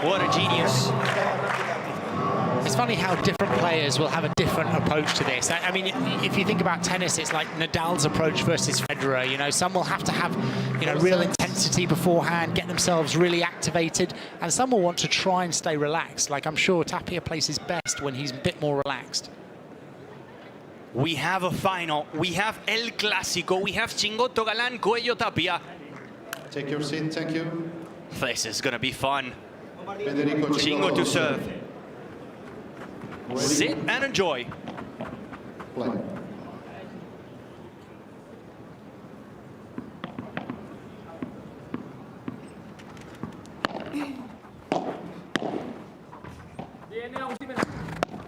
What a genius. It's funny how different players will have a different approach to this. I mean, if you think about tennis, it's like Nadal's approach versus Federer. You know, some will have to have, you know, real intensity beforehand, get themselves really activated, and some will want to try and stay relaxed. Like, I'm sure Tapia plays his best when he's a bit more relaxed. We have a final. We have El Clásico. We have Chingotto, Galán, Coello, Tapia. Take your seat, thank you. This is going to be fun. Federico Chingo to serve. Sit and enjoy. Play.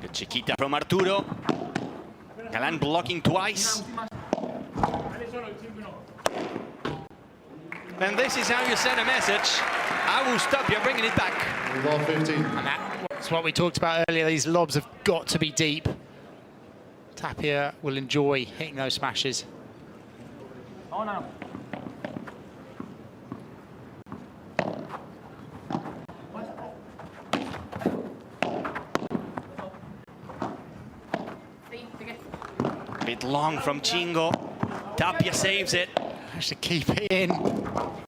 Good chiquita from Arturo. Galán blocking twice. And this is how you send a message. Tapia bringing it back. Ball 15. And that's what we talked about earlier. These lobs have got to be deep. Tapia will enjoy hitting those smashes. Oh, no. Bit long from Chingo. Tapia saves it. Has to keep it in.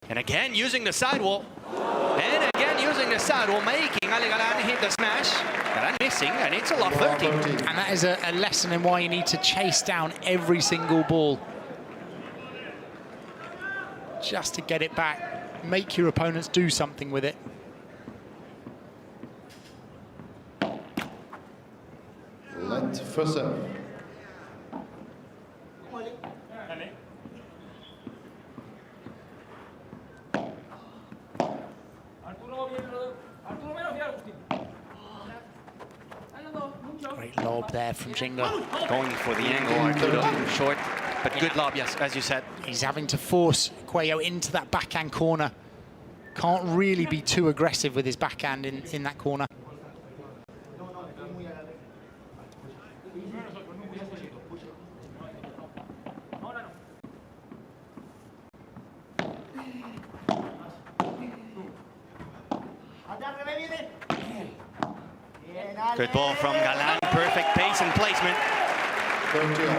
And again, using the sidewall. And again, using the sidewall, making Galán hit the smash. Galán missing, and it's a lot 13. And that is a lesson in why you need to chase down every single ball. Just to get it back. Make your opponents do something with it. Let first serve. Great lob there from Chingo. Going for the angle, Arturo. Short, but good lob, yes, as you said. He's having to force Coello into that backhand corner. Can't really be too aggressive with his backhand in that corner. Good ball from Galán, perfect pace and placement.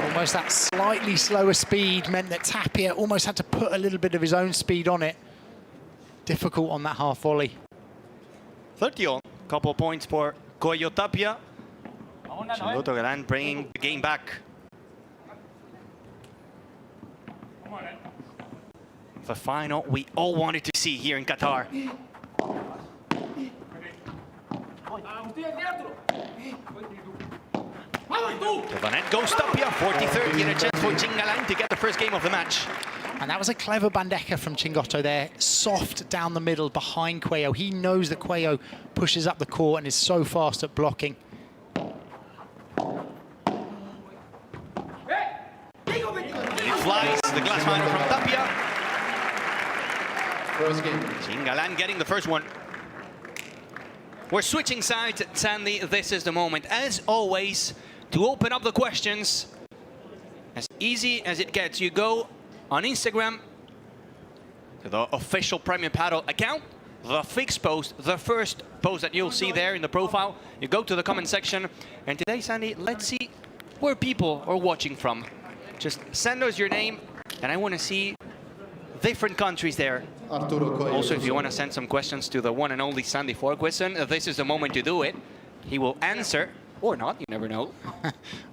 Almost that slightly slower speed meant that Tapia almost had to put a little bit of his own speed on it. Difficult on that half volley. 30 all. Couple of points for Coello Tapia. Chingotto Galán bringing the game back. The final we all wanted to see here in Qatar. To the net goes Tapia, 40-30, and a chance for Galán to get the first game of the match. And that was a clever bandeja from Chingotto there. Soft down the middle behind Coello. He knows that Coello pushes up the court and is so fast at blocking. It flies, the glass final from Tapia. First game. Galán getting the first one. We're switching sides, Sandy. This is the moment, as always, to open up the questions. As easy as it gets, you go on Instagram to the official Premier Padel account, the fixed post, the first post that you'll see there in the profile. You go to the comment section, and today, Sandy, let's see where people are watching from. Just send us your name, and I want to see different countries there. Arturo Coello. Also, if you want to send some questions to the one and only Sandy Forquison, this is the moment to do it. He will answer, or not, you never know.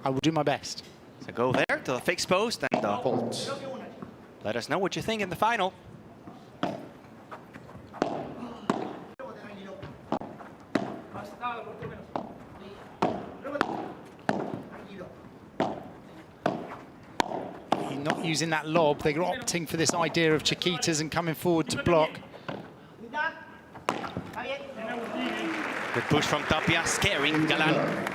I will do my best. So go there to the fixed post and let us know what you think in the final. Not using that lob, they're opting for this idea of chiquitas and coming forward to block. Good push from Tapia, scaring Galán.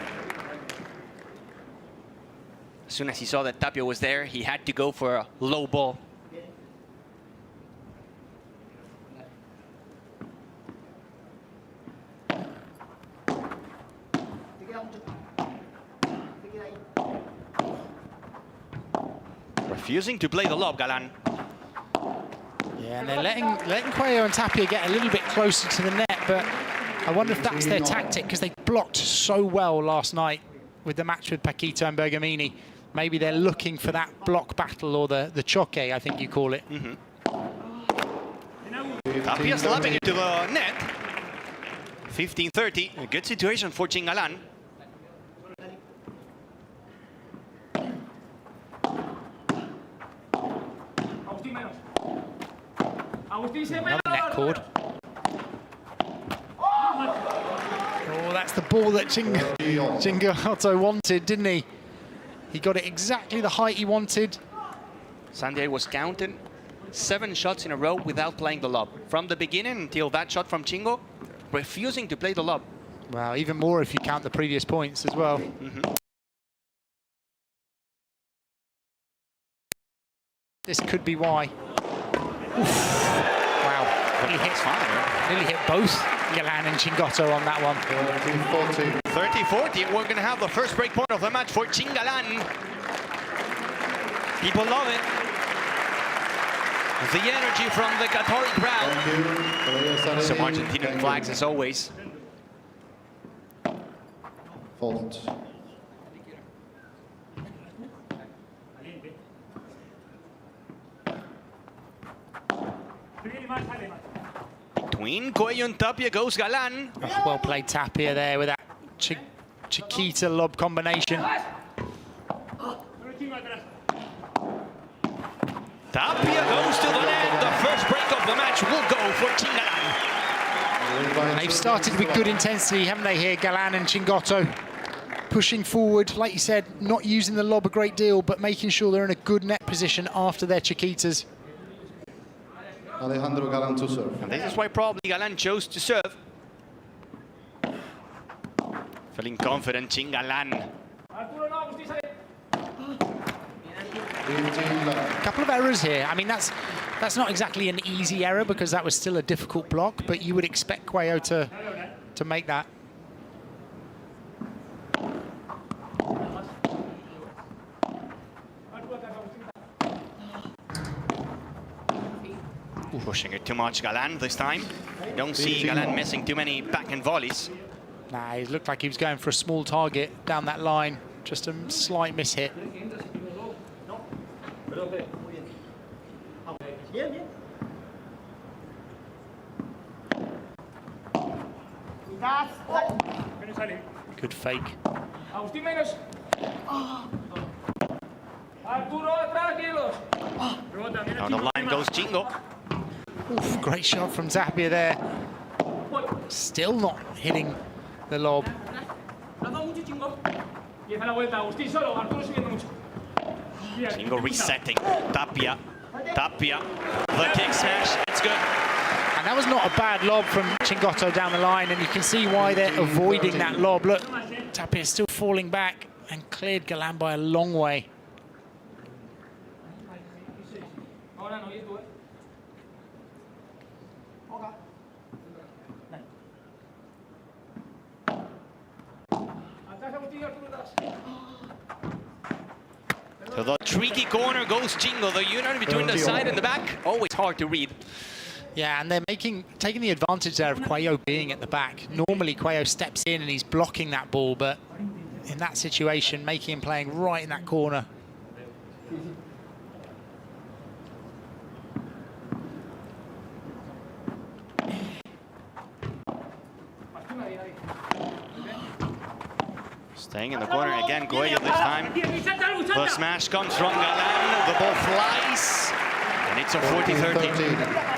As soon as he saw that Tapia was there, he had to go for a low ball. Refusing to play the lob, Galán. Yeah, and they're letting Coello and Tapia get a little bit closer to the net, but I wonder if that's their tactic, because they blocked so well last night with the match with Paquito and Bergamini. Maybe they're looking for that block battle, or the choque, I think you call it. Tapia slapping it to the net. 15-30, a good situation for Galán. Another net cord. Oh, that's the ball that Chingotto wanted, didn't he? He got it exactly the height he wanted. Sandier was counting 7 shots in a row without playing the lob. From the beginning until that shot from Chingo, refusing to play the lob. Well, even more if you count the previous points as well. This could be why. Oof. Wow. Nearly hit both Galán and Chingotto on that one. 30-40. We're going to have the first break point of the match for Galán. People love it. The energy from the Qatari crowd. Some Argentinian flags as always. Fault. Between Coello and Tapia goes Galán. Oh, well played Tapia there with that Chiquita lob combination. Tapia goes to the net. The first break of the match will go for Galán. They've started with good intensity, haven't they, here, Galán and Chingotto? Pushing forward, like you said, not using the lob a great deal, but making sure they're in a good net position after their Chiquitas. Alejandro Galán to serve. And this is why probably Galán chose to serve. Feeling confident, Galán. A couple of errors here. I mean, that's not exactly an easy error, because that was still a difficult block, but you would expect Coello to make that. Pushing it too much, Galán, this time. You don't see Galán missing too many backhand volleys. Nah, he looked like he was going for a small target down that line. Just a slight mishit. Good fake. Agustín menos. Arturo atrás, Down the line goes Chingo. Oof, great shot from Tapia there. Still not hitting the lob. Chingo resetting. Tapia. Tapia. The kick smash. It's good. And that was not a bad lob from Chingotto down the line, and you can see why they're avoiding that lob. Look, Tapia is still falling back and cleared Galán by a long way. To the tricky corner goes Chingo. The unit between the side and the back, always hard to read. Yeah, and they're taking the advantage there of Coello being at the back. Normally, Coello steps in and he's blocking that ball, but in that situation, making him playing right in that corner. Staying in the corner again, Coello this time. The smash comes from Galán. The ball flies, and it's a 40-30.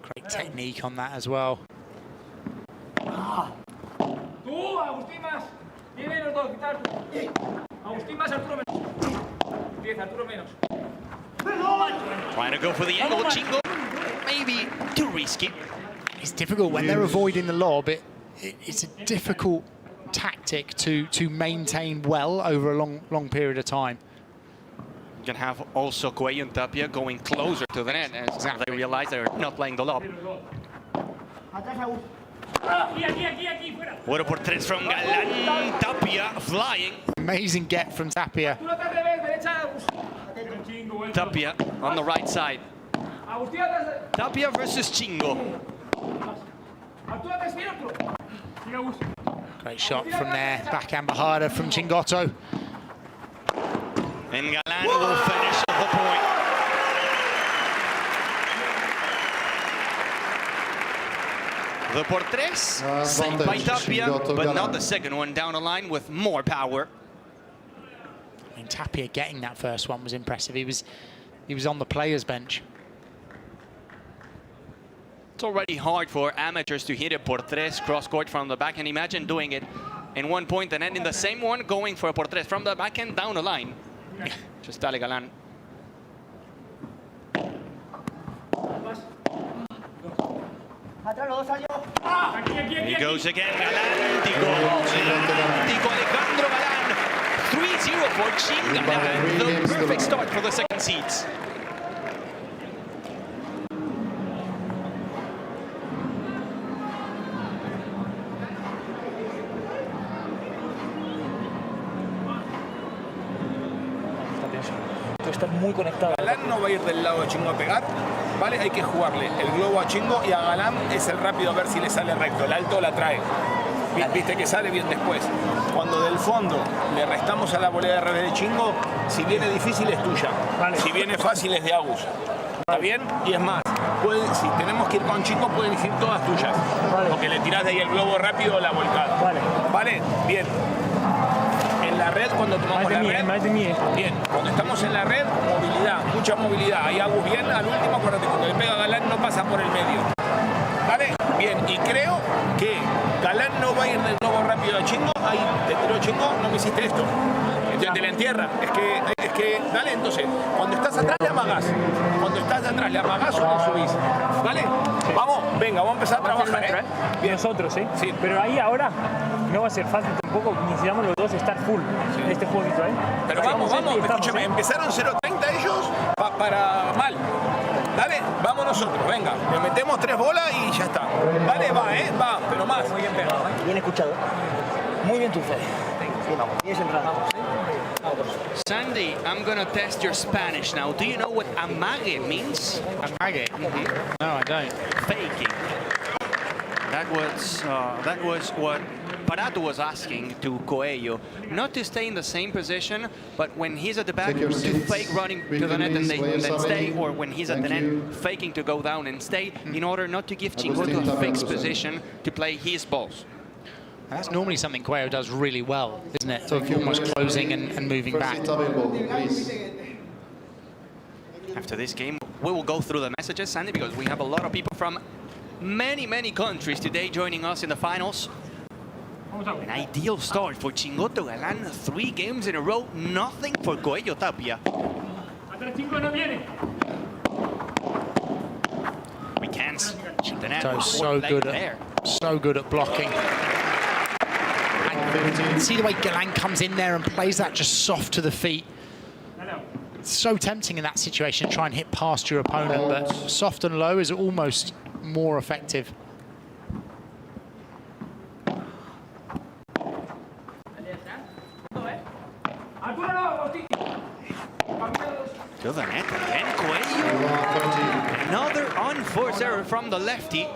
Great technique on that as well. Trying to go for the angle, Chingo. Maybe too risky. It's difficult when they're avoiding the lob. It's a difficult tactic to maintain well over a long period of time. You can have also Coello and Tapia going closer to the net as they realize they're not playing the lob. What a portrait from Galán. Tapia flying. Amazing get from Tapia. Tapia on the right side. Agustín atrás. Tapia versus Chingo. Arturo atrás, mira Arturo. Mira Agustín. Great shot from there. Backhand Bajada from Chingotto. And Galán will finish off the point. The por tres, saved by Tapia, Chingotto, but Galán. not the second one down the line with more power. I mean, Tapia getting that first one was impressive. He was on the players' bench. It's already hard for amateurs to hit a por tres cross-court from the backhand. Imagine doing it in one point and ending the same one, going for a por tres from the backhand down the line. Just dale Galán. He goes again, galántico Alejandro Galán. 3-0 for Chinga. The perfect start for the second seeds. Está muy conectado. Galán no va a ir del lado de Chingo a pegar, ¿vale? Hay que jugarle el globo a Chingo y a Galán es el rápido a ver si le sale recto. El alto la trae. Viste que sale bien después. Cuando del fondo le restamos a la volea de revés de Chingo, si viene difícil es tuya. Vale. Si viene fácil es de Agus. ¿Está bien? Y es más, si tenemos que ir con Chingo pueden ir todas tuyas. Vale. Porque le tirás de ahí el globo rápido o la volcada. Vale. ¿Vale? Bien. En la red, cuando tomamos la red, Más de mí. bien, cuando estamos en la red, movilidad, mucha movilidad. Ahí Agus bien, al último, acuérdate, cuando le pega a Galán no pasa por el medio. ¿Vale? Bien, y creo que Galán no va a ir del globo rápido a Chingo. Ahí te tiró Chingo, no me hiciste esto. Entonces te la entierra. Es que, dale, entonces, cuando estás atrás le amagás. Cuando estás atrás le amagás o le subís. ¿Vale? Sí. Vamos, venga, vamos a empezar a trabajar, ¿eh? Bien. Nosotros, ¿eh? Sí. Pero ahí ahora no va a ser fácil tampoco. Necesitamos los dos estar full en este jueguito, ¿eh? Pero vamos, escúchame, empezaron 0-30 ellos para mal. Dale, vamos nosotros, venga. Le metemos 3 bolas y ya está. Dale, va, pero más. Muy bien pegado, ¿eh? Bien escuchado. Muy bien tu Fede. Sí, vamos. Bien centrado. Sandy, I'm gonna test your Spanish now. Do you know what amague means? Amague? No, I don't. Faking. That was what Parato was asking to Coello, not to stay in the same position, but when he's at the back, Take your to seats. fake running We to the net and release then stay, Wayasami. or when he's at the Thank net, you. faking to go down and stay, in order not to give Agustín, Chingotto a Tapia, fixed Agustín. position to play his balls. And that's normally something Coello does really well, isn't it? Sort of Thank you. almost closing and moving First back. seat available, please. After this game, we will go through the messages, Sandy, because we have a lot of people from many countries today joining us in the finals. An ideal start for Chingotto Galán. 3 games in a row, nothing for Coello Tapia. Atrás Chingo no viene. We can't see the net. So good at blocking. And see the way Galán comes in there and plays that just soft to the feet. It's so tempting in that situation to try and hit past your opponent, but soft and low is almost more effective. Arturo no, Agustín. To the net again, Coello. Another unforced error from the lefty.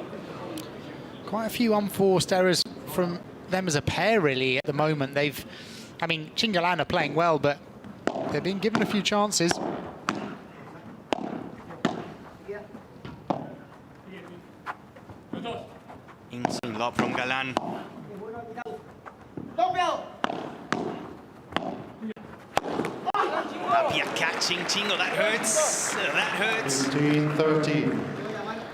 Quite a few unforced errors from them as a pair, really, at the moment. I mean, Chingalán are playing well, but they've been given a few chances. Insane lob from Galán. Tapia catching Chingo, that hurts. That hurts. 15-13.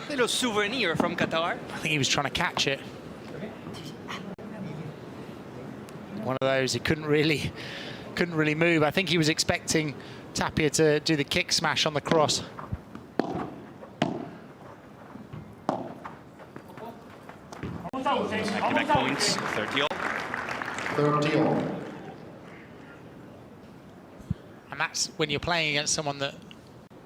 Little souvenir from Qatar. I think he was trying to catch it. One of those, he couldn't really move. I think he was expecting Tapia to do the kick smash on the cross. Back-to-back points, 30 all. 30 all. And that's when you're playing against someone that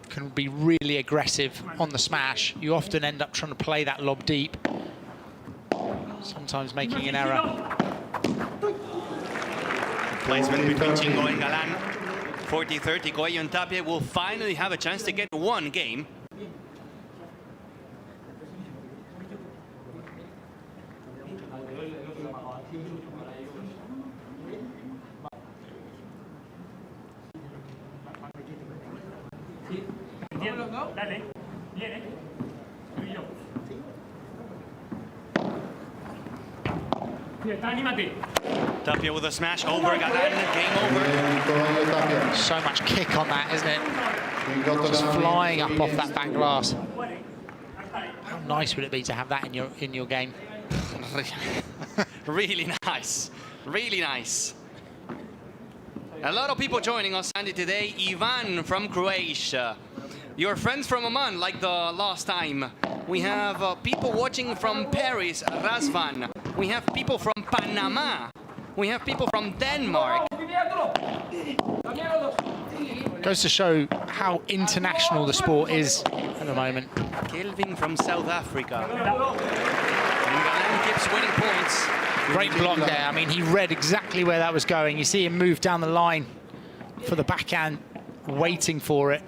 can be really aggressive on the smash. You often end up trying to play that lob deep, sometimes making an error. Placement between Chingo and Galán. 40-30, Coello and Tapia will finally have a chance to get one game. Dale, viene. Tú y yo. Sí, está, anímate. Tapia with a smash over Galán, game over. Coello, Tapia. So much kick on that, isn't it? Chingotto, Just Galán, flying up release. off that back glass. How nice would it be to have that in your game? Really nice. Really nice. A lot of people joining us, Andy, today. Ivan from Croatia. Your friends from Oman, like the last time. We have people watching from Paris, Razvan. We have people from Panama. We have people from Denmark. Goes to show how international the sport is at the moment. Kelvin from South Africa. And Galán keeps winning points. Great block there. I mean, he read exactly where that was going. You see him move down the line for the backhand, waiting for it.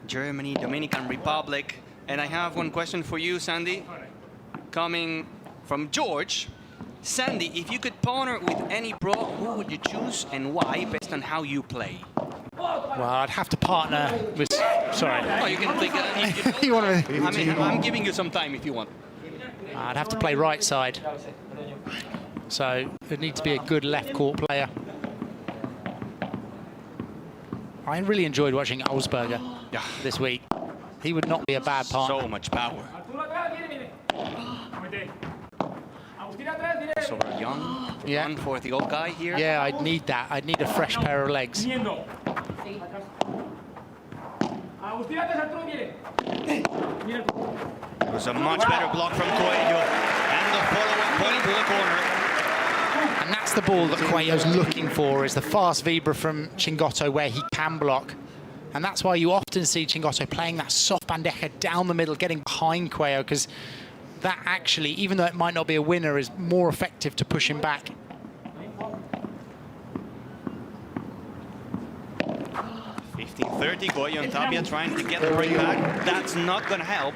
Germany, Dominican Republic. And I have one question for you, Sandy. Coming from George. Sandy, if you could partner with any pro, who would you choose and why, based on how you play? Well, I'd have to partner with... Sorry. Oh, you can think... You want to... I mean, I'm giving you some time if you want. I'd have to play right side. So it'd need to be a good left court player. I really enjoyed watching Augsburger this week. He would not be a bad partner. So much power. So we're young, Yeah. for the old guy here. Yeah, I'd need that. I'd need a fresh pair of legs. It was a much better block from Coello. And the follow-up point to the corner. And that's the ball that Coello's looking for, is the fast vibra from Chingotto where he can block. And that's why you often see Chingotto playing that soft bandeja down the middle, getting behind Coello, because that actually, even though it might not be a winner, is more effective to push him back. Coello and Tapia trying to get the break back. That's not going to help.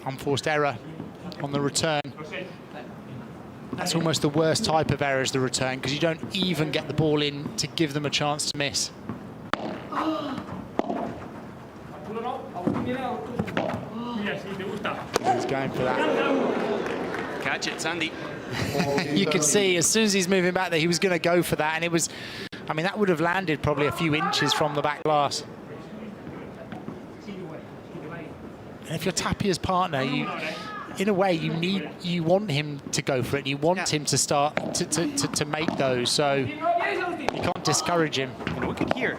Unforced error on the return. That's almost the worst type of error, is the return, because you don't even get the ball in to give them a chance to miss. He's going for that. Catch it, Sandy. You could see as soon as he's moving back there, he was going to go for that, and it was, I mean, that would have landed probably a few inches from the back glass. And if you're Tapia's partner, you, in a way, you want him to go for it. You want him to start to make those. So you can't discourage him. And we could hear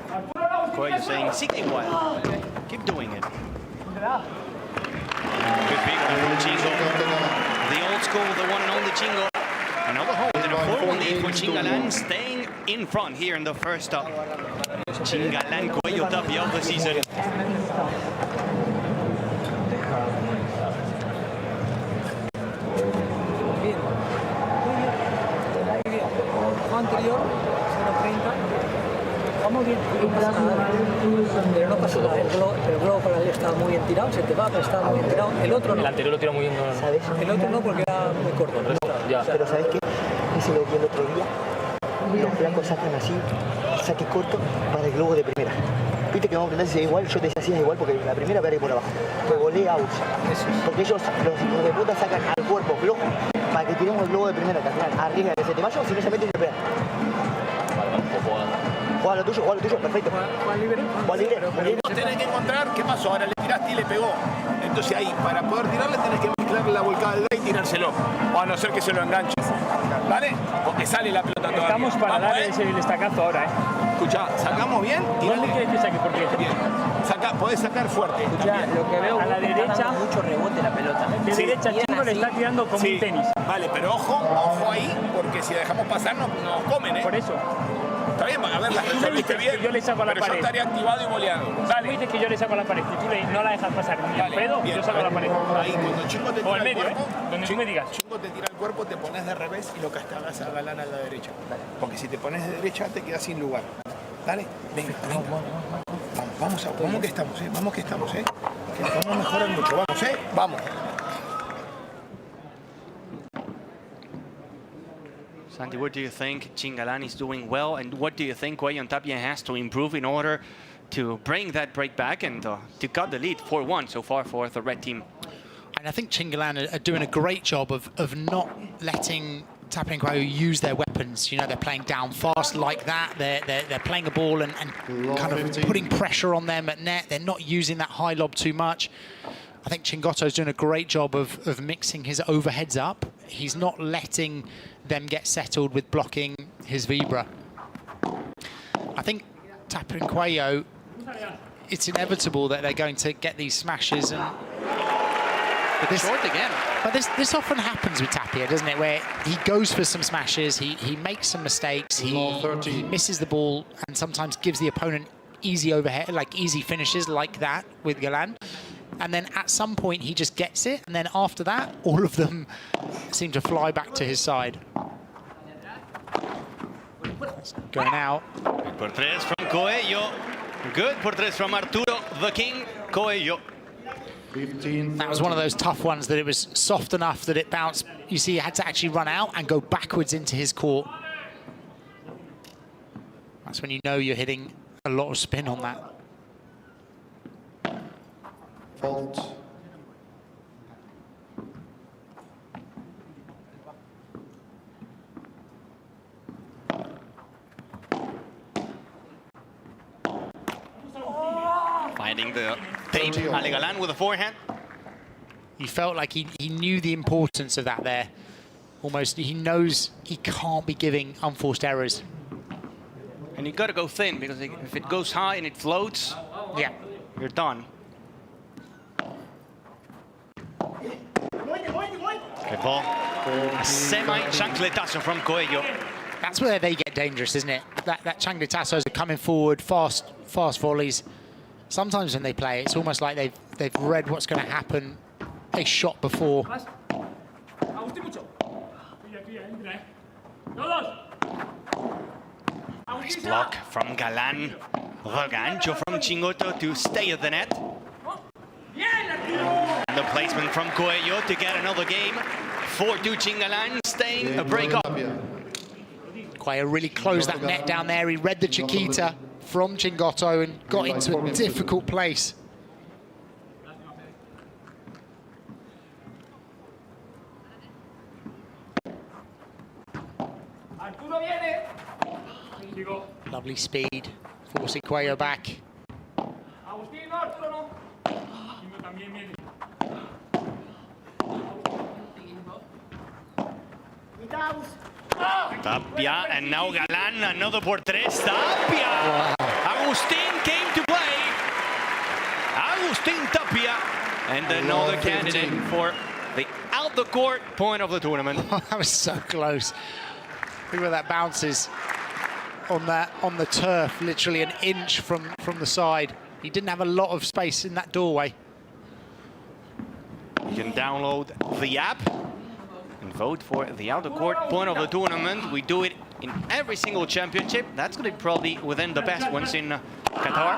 Coello saying, "Sigue igual, keep doing it." Good big one from Chingo. The old school, the one and only Chingo. Another hold and a 4-1 lead for Chingalán, staying in front here in the first Chingalán Coello Tapia of the season. Anterior, 0.30. Vamos bien, no pasa nada. Pero no pasa nada. El globo para él estaba muy bien tirado, se te va, pero estaba muy bien tirado. El otro no. El anterior lo tira muy bien. No. ¿Sabes? El otro no, porque era muy corto. Ya. Pero ¿sabes qué? Ese lo vi el otro día. Los blancos sacan así, saque corto para el globo de primera. Viste que vamos a aprender si es igual, yo te decía si es igual porque la primera pega por abajo. Pues volé out. Porque ellos, los hijos de puta, sacan al cuerpo flojo para que tiremos el globo de primera, que al final arriesga que se te vaya, si no se mete y se pega. Juega lo tuyo, perfecto. Juan libre. Juega libre, muy bien. Tenés que encontrar qué pasó. Ahora le tiraste y le pegó. Entonces ahí, para poder tirarle, tenés que mezclar la volcada del y tirárselo. O a no ser que se lo enganches. ¿Vale? Porque sale la pelota todavía. Estamos para Vamos, darle ese destacazo ahora, Escuchá, sacamos bien. ¿Dónde quieres que saque? Porque Bien. Podés sacar fuerte. Ya, lo que veo a la derecha, mucho rebote la pelota. de derecha Chingo le está tirando como un tenis. Vale, pero ojo ahí, porque si dejamos pasar nos comen, ¿eh? Por eso. Está bien, a ver, las Tú me resolviste dices bien. que yo le saco a la pero pared. yo estaría activado y boleado. Tú dices que yo le saco a la pared, que tú no la dejas pasar ni el pedo, bien, yo saco a la pared. Ahí, cuando Chingo te tira O al medio, el cuerpo, donde tú me digas. Chingo te tira el cuerpo, te pones de revés y lo castigas a Galán a la derecha. Porque si te pones de derecha te quedas sin lugar. Dale, venga. Vamos que estamos, que vamos a mejorar mucho, vamos. Sandy, what do you think Chingalán is doing well, and what do you think Coello and Tapia has to improve in order to bring that break back and to cut the lead 4-1 so far for the red team. And I think Galán are doing a great job of not letting Tapia and Coello use their weapons. You know, they're playing down fast like that. They're playing a ball and kind of putting pressure on them at net. They're not using that high lob too much. I think Chingotto's doing a great job of mixing his overheads up. He's not letting them get settled with blocking his vibra. I think Tapia and Coello, it's inevitable that they're going to get these smashes. But this, short again. But this often happens with Tapia, doesn't it? Where he goes for some smashes, he makes some mistakes, he misses the ball, and sometimes gives the opponent easy overhead, like easy finishes like that with Galán. And then at some point he just gets it, and then after that, all of them seem to fly back to his side. Going out. Good por tres from Coello. Good por tres from Arturo, the king, Coello. 15. That was one of those tough ones that it was soft enough that it bounced. You see, he had to actually run out and go backwards into his court. That's when you know you're hitting a lot of spin on that. Fault. Finding the tape, Ale Galán with a forehand. He felt like he knew the importance of that there. Almost, he knows he can't be giving unforced errors. And you got to go thin, because if it goes high and it floats, Yeah. you're done. Good ball. A semi-chancletazo from Coello. That's where they get dangerous, isn't it? That chancletazos are coming forward, fast volleys. Sometimes when they play, it's almost like they've read what's going to happen a shot before. Agustín, mucho. Nice block from Galán. The gancho from Chingotto to stay at the net. And the placement from Coello to get another game. 4-2 Chingalán, staying a break up. Coello really closed that net down there. He read the Chiquita from Chingotto and got into a difficult place. Arturo viene. Lovely speed, forcing Coello back. Agustín, no, Arturo no. También viene. Tapia, and now Galán, another por tres. Tapia! Agustín came to play. Agustín Tapia, and another candidate for the out the court point of the tournament. That was so close. Look where that bounces on the turf, literally an inch from the side. He didn't have a lot of space in that doorway. You can download the app and vote for the out the court point of the tournament. We do it in every single championship. That's going to be probably within the best ones in Qatar.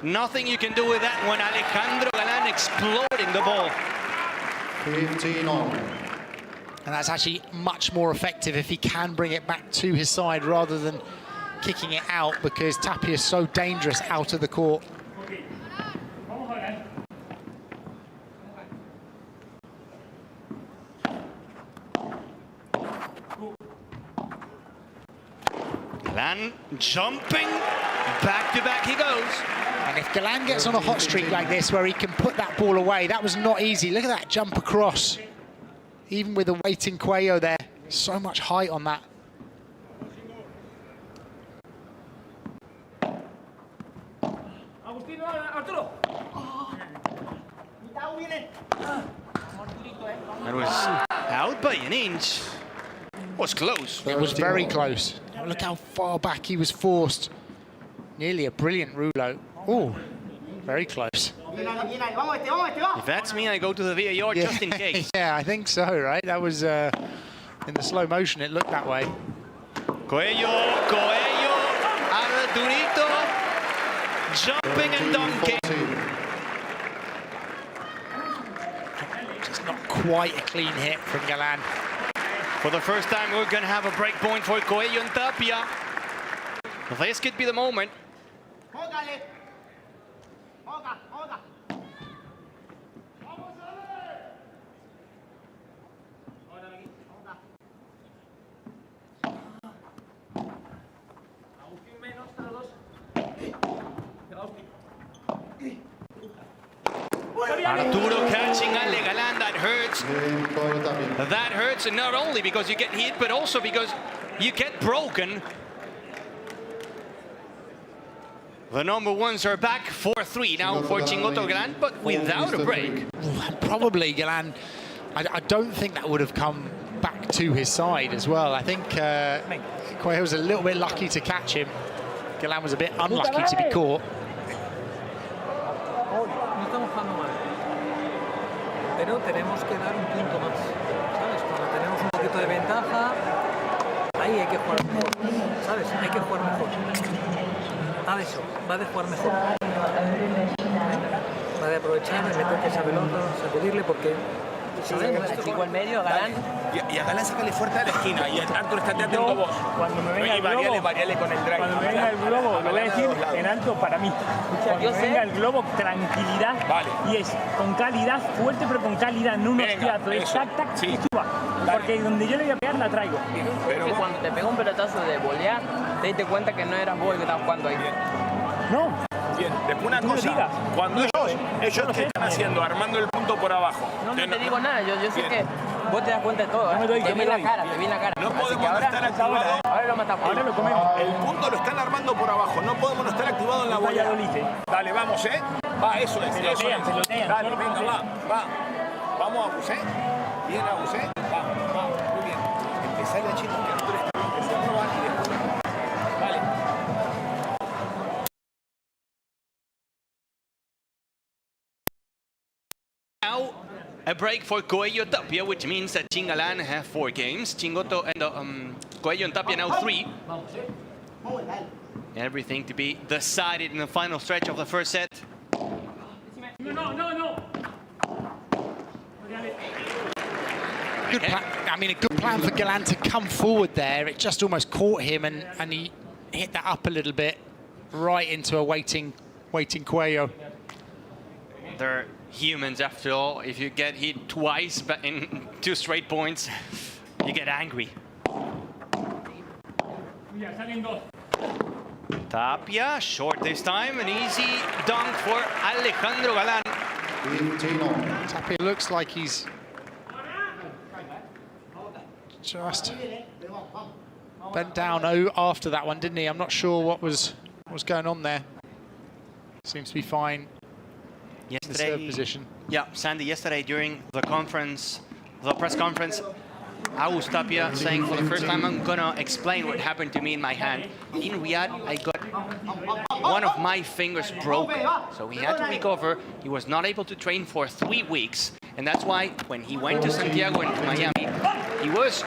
Nothing you can do with that one. Alejandro Galán exploding the ball. 15 on. And that's actually much more effective if he can bring it back to his side rather than kicking it out, because Tapia is so dangerous out of the court. Galán jumping, back to back he goes. And if Galán gets on a hot streak like this where he can put that ball away, that was not easy. Look at that jump across. Even with a waiting Coello there, so much height on that. Agustín, no, Arturo. That was out by an inch. Was close. It was very close. Look how far back he was forced. Nearly a brilliant rouleau. Oh, very close. If that's me, I go to the VAR just in case. Yeah, I think so, right? That was, in the slow motion, it looked that way. Coello, Arturito, jumping and dunking. Just not quite a clean hit from Galán. For the first time, we're going to have a break point for Coello and Tapia. This could be the moment. Arturo catching Ale Galán, that hurts. That hurts, and not only because you get hit, but also because you get broken. The number ones are back 4-3 now for Chingotto Galán, but without a break. Probably Galán, I don't think that would have come back to his side as well. I think Coello was a little bit lucky to catch him. Galán was a bit unlucky to be caught. No estamos jugando mal, pero tenemos que dar un punto más, ¿sabes? Cuando tenemos un poquito de ventaja, ahí hay que jugar mejor, ¿sabes? Hay que jugar mejor. Va de eso, va de jugar mejor. Va de aprovechar, de meter esa pelota, sacudirle, porque sabemos esto. Chico al medio, Galán. Y a Galán sácale fuerte a la esquina. Y Arturo, estate atento vos. Cuando me venga el globo, variale con el drive. cuando me venga el globo, lo voy a decir en alto para mí. Cuando me venga el globo, tranquilidad. Vale. Y es con calidad, fuerte pero con calidad, no unos Venga, piazos. Es eso. tac, tac, Sí. y suba. Porque donde yo le voy a pegar, la traigo. Pero Que cuando te pegó un pelotazo de volear, te diste cuenta que no eras vos el que estabas jugando ahí. No. bien, después una Tú me cosa. digas. Cuando ellos ¿qué están haciendo? Armando el punto por abajo. No te digo nada, yo sé Bien. que vos te das cuenta de todo. Yo me doy, te yo vi me la doy. cara, te vi la cara. No Así podemos que no ahora, estar activados. ahora lo matamos. Ahora lo comemos. El punto lo están armando por abajo, no podemos no estar activados en la bola. Valladolid, Dale, vamos, Va, eso es, eso Pelotean, es. pelotean, Dale, solo venga, pelotean. va. Vamos, Agus, Bien, Agus, Va, muy bien. Empezale a Chito, que Arturo está bien, que se mueva y después. Dale. Now, a break for Coello Tapia, which means that Chingalán have 4 games. Chingotto and Coello and Tapia now 3. Everything to be decided in the final stretch of the first set. No. Good plan. I mean, a good plan for Galán to come forward there. It just almost caught him, and he hit that up a little bit, right into a waiting Coello. They're humans after all. If you get hit twice but in 2 straight points, you get angry. Tapia, short this time, an easy dunk for Alejandro Galán. 15-all. Tapia looks like he's just bent down after that one, didn't he? I'm not sure what was going on there. Seems to be fine. In the serve position. Yeah, Sandy, yesterday during the press conference, Agus Tapia saying for the first time, I'm gonna explain what happened to me in my hand. In Riyadh, I got one of my fingers broken. So he had to recover. He was not able to train for 3 weeks. And that's why when he went to Santiago and to Miami, he was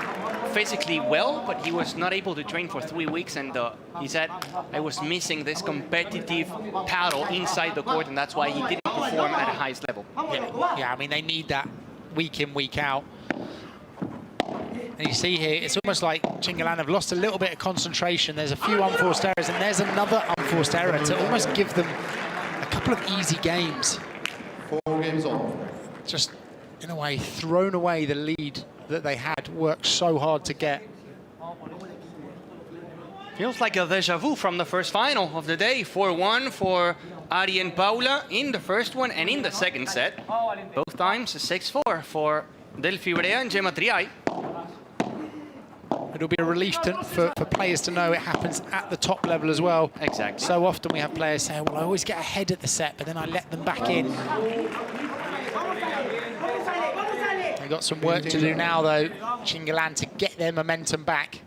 physically well, but he was not able to train for 3 weeks. And he said, I was missing this competitive paddle inside the court, and that's why he didn't perform at the highest level. Yeah, I mean, they need that week in, week out. And you see here, it's almost like Chingalán have lost a little bit of concentration. There's a few unforced errors, and there's another unforced error to almost give them a couple of easy games. 4 games on. Just, in a way, thrown away the lead that they had, worked so hard to get. Feels like a deja vu from the first final of the day. 4-1 for Ari and Paula in the first one and in the second set. Both times 6-4 for Delphi Brea and Gemma Triay. It'll be a relief for players to know it happens at the top level as well. Exactly. So often we have players say, well, I always get ahead at the set, but then I let them back in. They've got some work to do now, though, Chingalán, to get their momentum back.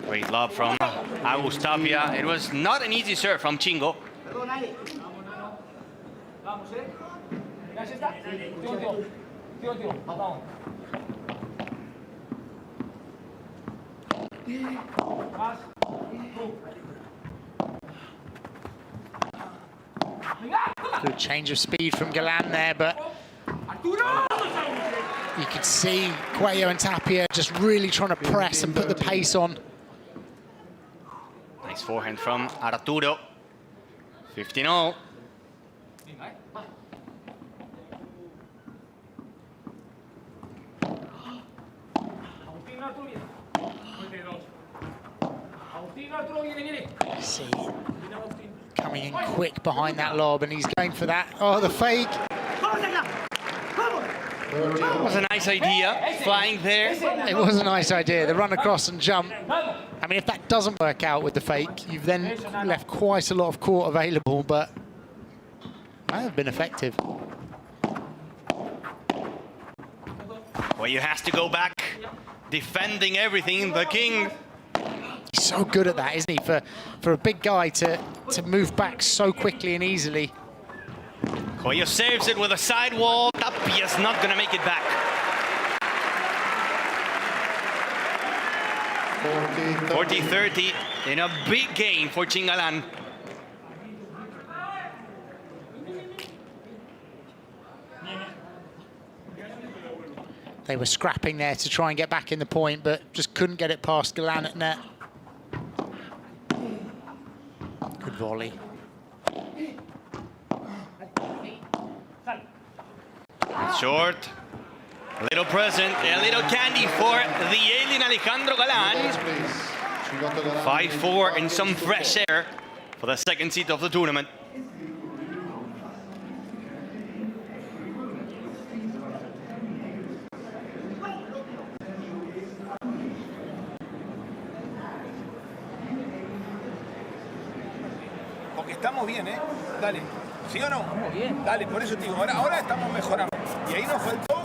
Great love from Agus Tapia. It was not an easy serve from Chingo. Good change of speed from Galán there, but you could see Coello and Tapia just really trying to press and put the pace on. Nice forehand from Arturo. 15-0. See, coming in quick behind that lob, and he's going for that. Oh, the fake. That was a nice idea, flying there. It was a nice idea, the run across and jump. I mean, if that doesn't work out with the fake, you've then left quite a lot of court available, but might have been effective. Coello has to go back, defending everything, the king. He's so good at that, isn't he? For a big guy to move back so quickly and easily. Coello saves it with a sidewall. Tapia's not going to make it back. 40-30 in a big game for Galán. They were scrapping there to try and get back in the point, but just couldn't get it past Galán at net. Good volley. Short. A little present, a little candy for the alien Alejandro Galán. 5-4 and some fresh air for the second seed of the tournament. Porque estamos bien, ¿eh? Dale. ¿Sí o no? Estamos bien. Dale, por eso te digo, ahora estamos mejorando. Y ahí nos faltó...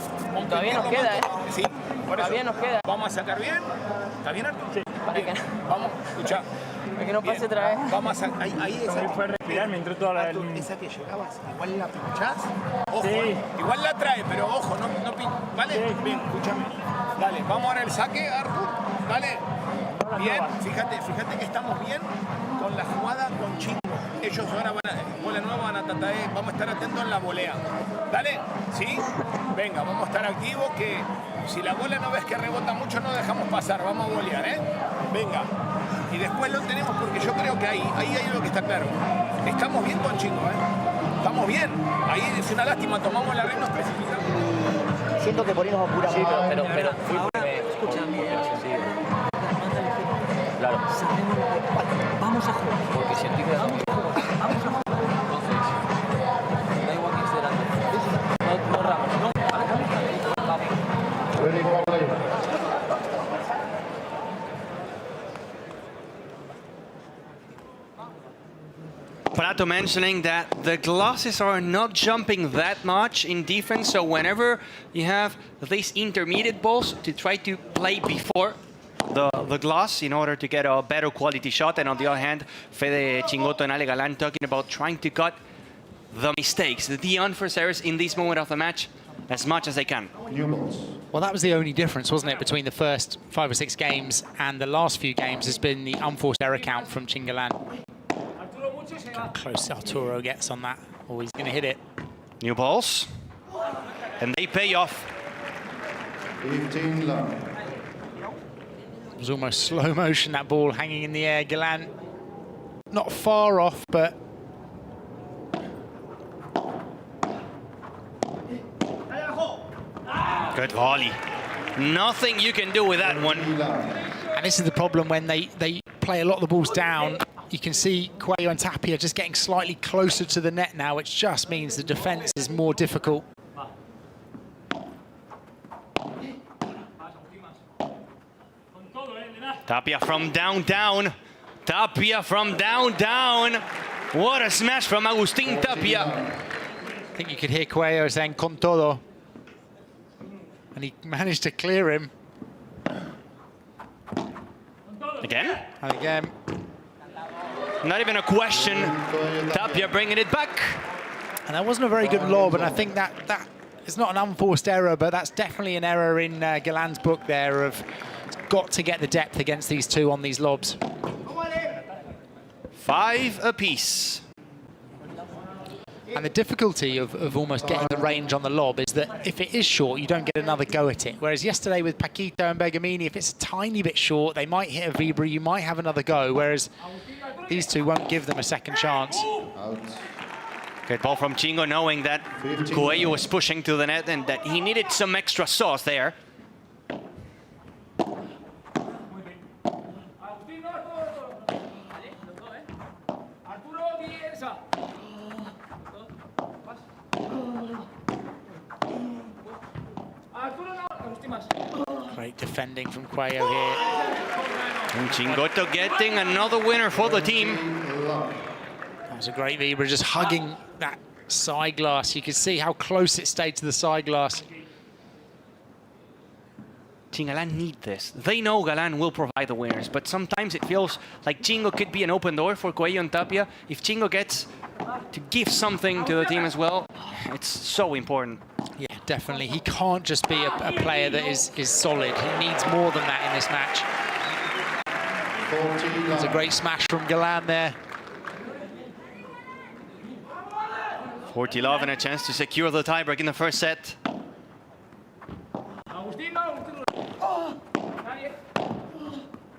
Todavía nos queda, ¿eh? Sí, por Todavía eso. nos queda. Vamos a sacar bien. ¿Está bien, Arturo? Sí. Para que no, Vamos, escucha. para que no pase otra vez. Vamos a sacar... Ahí esa... Fue respirar, me entró toda la... Arturo, esa que llegabas, igual la pinchás. Ojo, Sí. igual la trae, pero ojo, no ¿vale? Sí. Bien, escúchame. Dale, vamos ahora el saque, Arturo. Dale. Bien, fíjate que estamos bien con la jugada con Chingo. Ellos ahora van a, bola nueva, van a tratar de, vamos a estar atentos en la volea. Dale, ¿sí? Venga, vamos a estar activos que si la bola no ves que rebota mucho no dejamos pasar, vamos a volear, ¿eh? Venga. Y después lo tenemos porque yo creo que ahí hay algo que está claro. Estamos bien con Chingo, ¿eh? Estamos bien. Ahí es una lástima, tomamos la red, nos precipitamos. Siento que por ahí nos apuramos. Sí, pero Ahora, escucha, claro, vamos a jugar. porque si el tigre Vamos a jugar. entonces da igual que esté delante. No ramos, no. Ready for play. Prato mentioning that the glasses are not jumping that much in defense, so whenever you have these intermediate balls to try to play before the glass in order to get a better quality shot, and on the other hand, Fede, Chingotto and Ale Galán talking about trying to cut the mistakes, the unforced errors in this moment of the match as much as they can. New balls. Well, that was the only difference, wasn't it, between the first 5 or 6 games and the last few games has been the unforced error count from Galán. How close Arturo gets on that. Oh, he's going to hit it. New balls, and they pay off. 15 love. It was almost slow motion, that ball hanging in the air. Galán not far off, but Good volley. Nothing you can do with that one. and this is the problem when they play a lot of the balls down. You can see Coello and Tapia just getting slightly closer to the net now, which just means the defense is more difficult. Tapia from down. Tapia from down. What a smash from Agustín Tapia. I think you could hear Coello saying con todo. And he managed to clear him. Again? And again. Not even a question. Tapia bringing it back. And that wasn't a very good lob, and I think that is not an unforced error, but that's definitely an error in Galán's book there of got to get the depth against these two on these lobs. 5 apiece. And the difficulty of almost getting the range on the lob is that if it is short, you don't get another go at it. Whereas yesterday with Paquito and Bergamini, if it's a tiny bit short, they might hit a Vibra, you might have another go. Whereas these two won't give them a second chance. Out. Good ball from Chingo, knowing that Coello was pushing to the net and that he needed some extra sauce there. Agustín, no, todo. Arturo, piensa. Arturo, no. Agustín más. Great defending from Coello here. And Chingotto getting another winner for the team. That was a great Vibra, just hugging that side glass. You could see how close it stayed to the side glass. Team Galán need this. They know Galán will provide the winners, but sometimes it feels like Chingo could be an open door for Coello and Tapia. If Chingo gets to give something to the team as well, it's so important. Yeah, definitely. He can't just be a player that is solid. He needs more than that in this match. It's a great smash from Galán there. 40 love and a chance to secure the tiebreak in the first set. Agustín, no. Agustín, no. Nadie.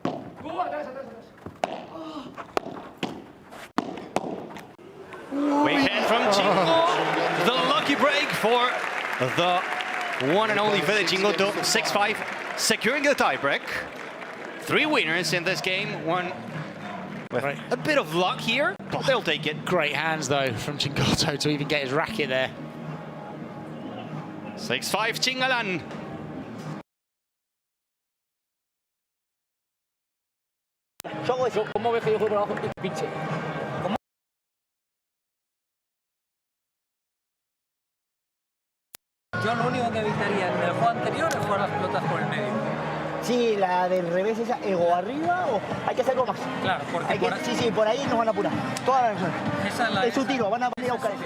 Atrás, atrás, atrás. Weak hand from Chingo. The lucky break for the one and only Fede Chingotto. 6-5, securing the tiebreak. 3 winners in this game. One with a bit of luck here, but they'll take it. Great hands, though, from Chingotto to even get his racket there. 6-5, Chingalán. ¿Cómo ves que yo juego por abajo y pinche? Yo lo único que evitaría en el juego anterior es jugar las pelotas por el medio. Sí, la del revés esa, ego arriba o hay que hacerlo más. Claro, porque sí, por ahí nos van a apurar. Toda la esa es la... Es su tiro, van a ir a buscar ese.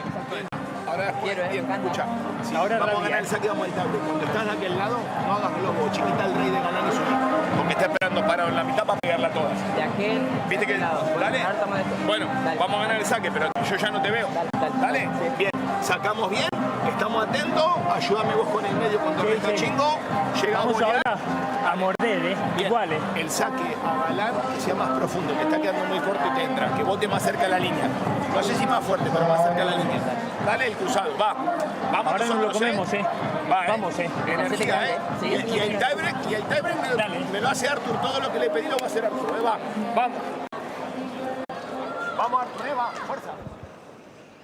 Ahora bien, escucha. Si ahora vamos a ganar el saque, vamos al tablet. Cuando estás de aquel lado, no hagas globo. Chiquita el rey de Galán y subir. Porque está esperando parado en la mitad para pegarla a todas. De aquel... ¿Viste que? Dale. Bueno, vamos a ganar el saque, pero yo ya no te veo. Dale. Bien. Sacamos bien. Estamos atentos. Ayúdame vos con el medio cuando resta Chingo. Llegamos Vamos ahora a morder, igual. El saque a Galán que sea más profundo, que está quedando muy corto y te entra. Que bote más cerca a la línea. No sé si más fuerte, pero más cerca a la línea. Dale el cruzado, va. Vamos ahora nos lo comemos, Va, Vamos, Energía, Y el tiebreak me lo hace Arturo. Todo lo que le pedí lo va a hacer Arturo. Va, vamos. Vamos, Arturo, va, fuerza.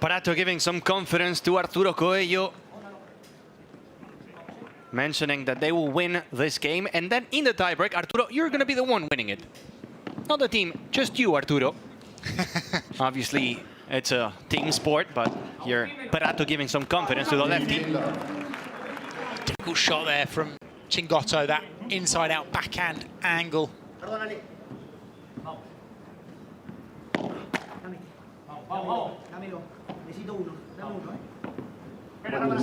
Prato giving some confidence to Arturo Coello, mentioning that they will win this game. And then in the tiebreak, Arturo, you're going to be the one winning it. Not the team, just you, Arturo. Obviously, it's a team sport, but here Prato giving some confidence to the lefty. Difficult shot there from Chingotto, that inside-out backhand angle. Vamos. Necesito uno. Dame uno, Espera, cámara.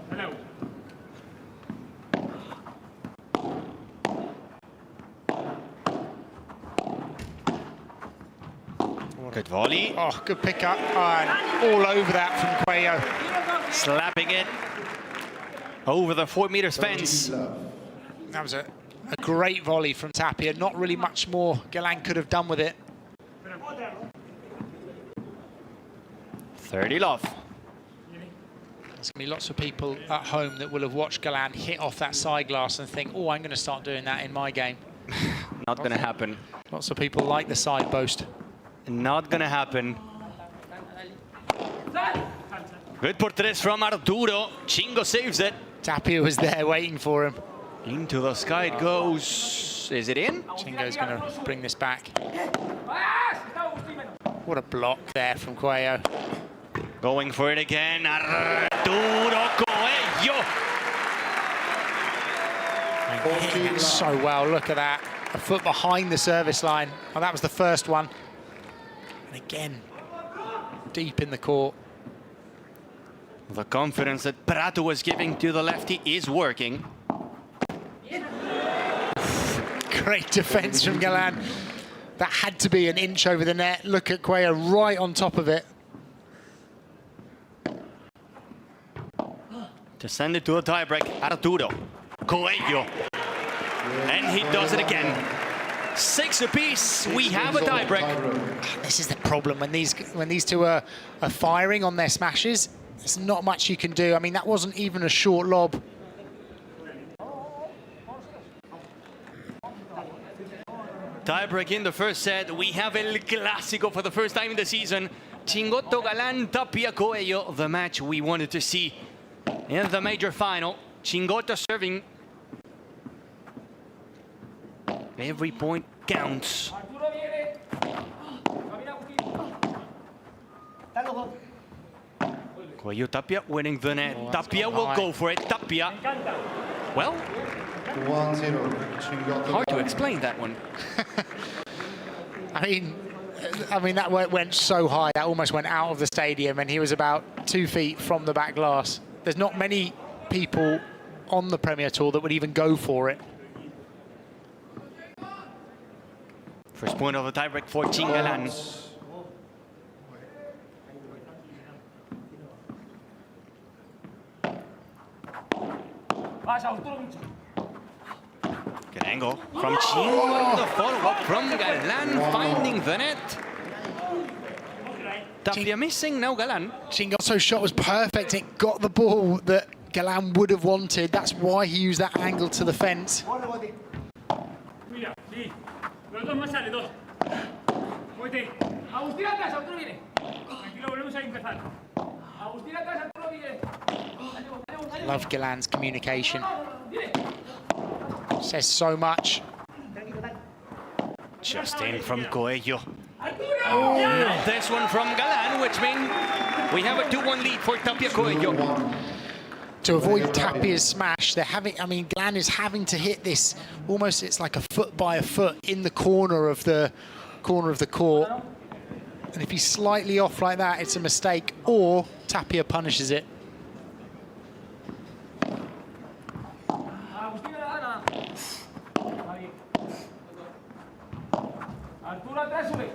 Vamos. Good volley. Oh, good pickup. And all over that from Coello. Slapping it over the 4 meters fence. That was a great volley from Tapia. Not really much more Galán could have done with it. 30 love. There's going to be lots of people at home that will have watched Galán hit off that side glass and think, oh, I'm going to start doing that in my game. Not going to happen. Lots of people like the side post. Not going to happen. Good por tres from Arturo. Chingo saves it. Tapia was there waiting for him. Into the sky it goes. Is it in? Chingo's going to bring this back. What a block there from Coello. Going for it again. Arturo Coello. Hitting it so well. Look at that. A foot behind the service line. Oh, that was the first one. And again, deep in the court. The confidence that Prato was giving to the lefty is working. Great defense from Galán. That had to be an inch over the net. Look at Coello right on top of it. To send it to a tiebreak, Arturo Coello. And he does it again. 6 apiece. We have a tiebreak. This is the problem when these two are firing on their smashes. There's not much you can do. I mean, that wasn't even a short lob. Tiebreak in the first set. We have El Clásico for the first time in the season. Chingotto, Galán, Tapia, Coello, the match we wanted to see in the major final. Chingotto serving. Every point counts. Arturo viene. Va bien Agustín. Coello, Tapia winning the net. Tapia will go for it. Tapia. Well, 1-0. Chingotto. hard to explain that one. I mean that went so high that almost went out of the stadium, and he was about 2 feet from the back glass. There's not many people on the Premier Tour that would even go for it. First point of the tiebreak for Galán. Vas, Arturo, mucho. Good angle from Chingotto. The follow-up from Galán, finding the net. Tapia missing, now Galán. Chingotto's shot was perfect. It got the ball that Galán would have wanted. That's why he used that angle to the fence. Mira, sí. Los dos más sale, dos. Muévete. Agustín atrás, Arturo viene. Tranquilo, volvemos a empezar. Agustín atrás, Arturo viene. Love Galán's communication. Viene. Says so much. Just in from Coello. Now this one from Galán, which means we have a 2-1 lead for Tapia Coello. To avoid Tapia's smash, they're having. I mean, Galán is having to hit this almost. It's like a foot by a foot in the corner of the court. And if he's slightly off like that, it's a mistake, or Tapia punishes it. Agustín a la gana. Va bien. Arturo atrás, sube.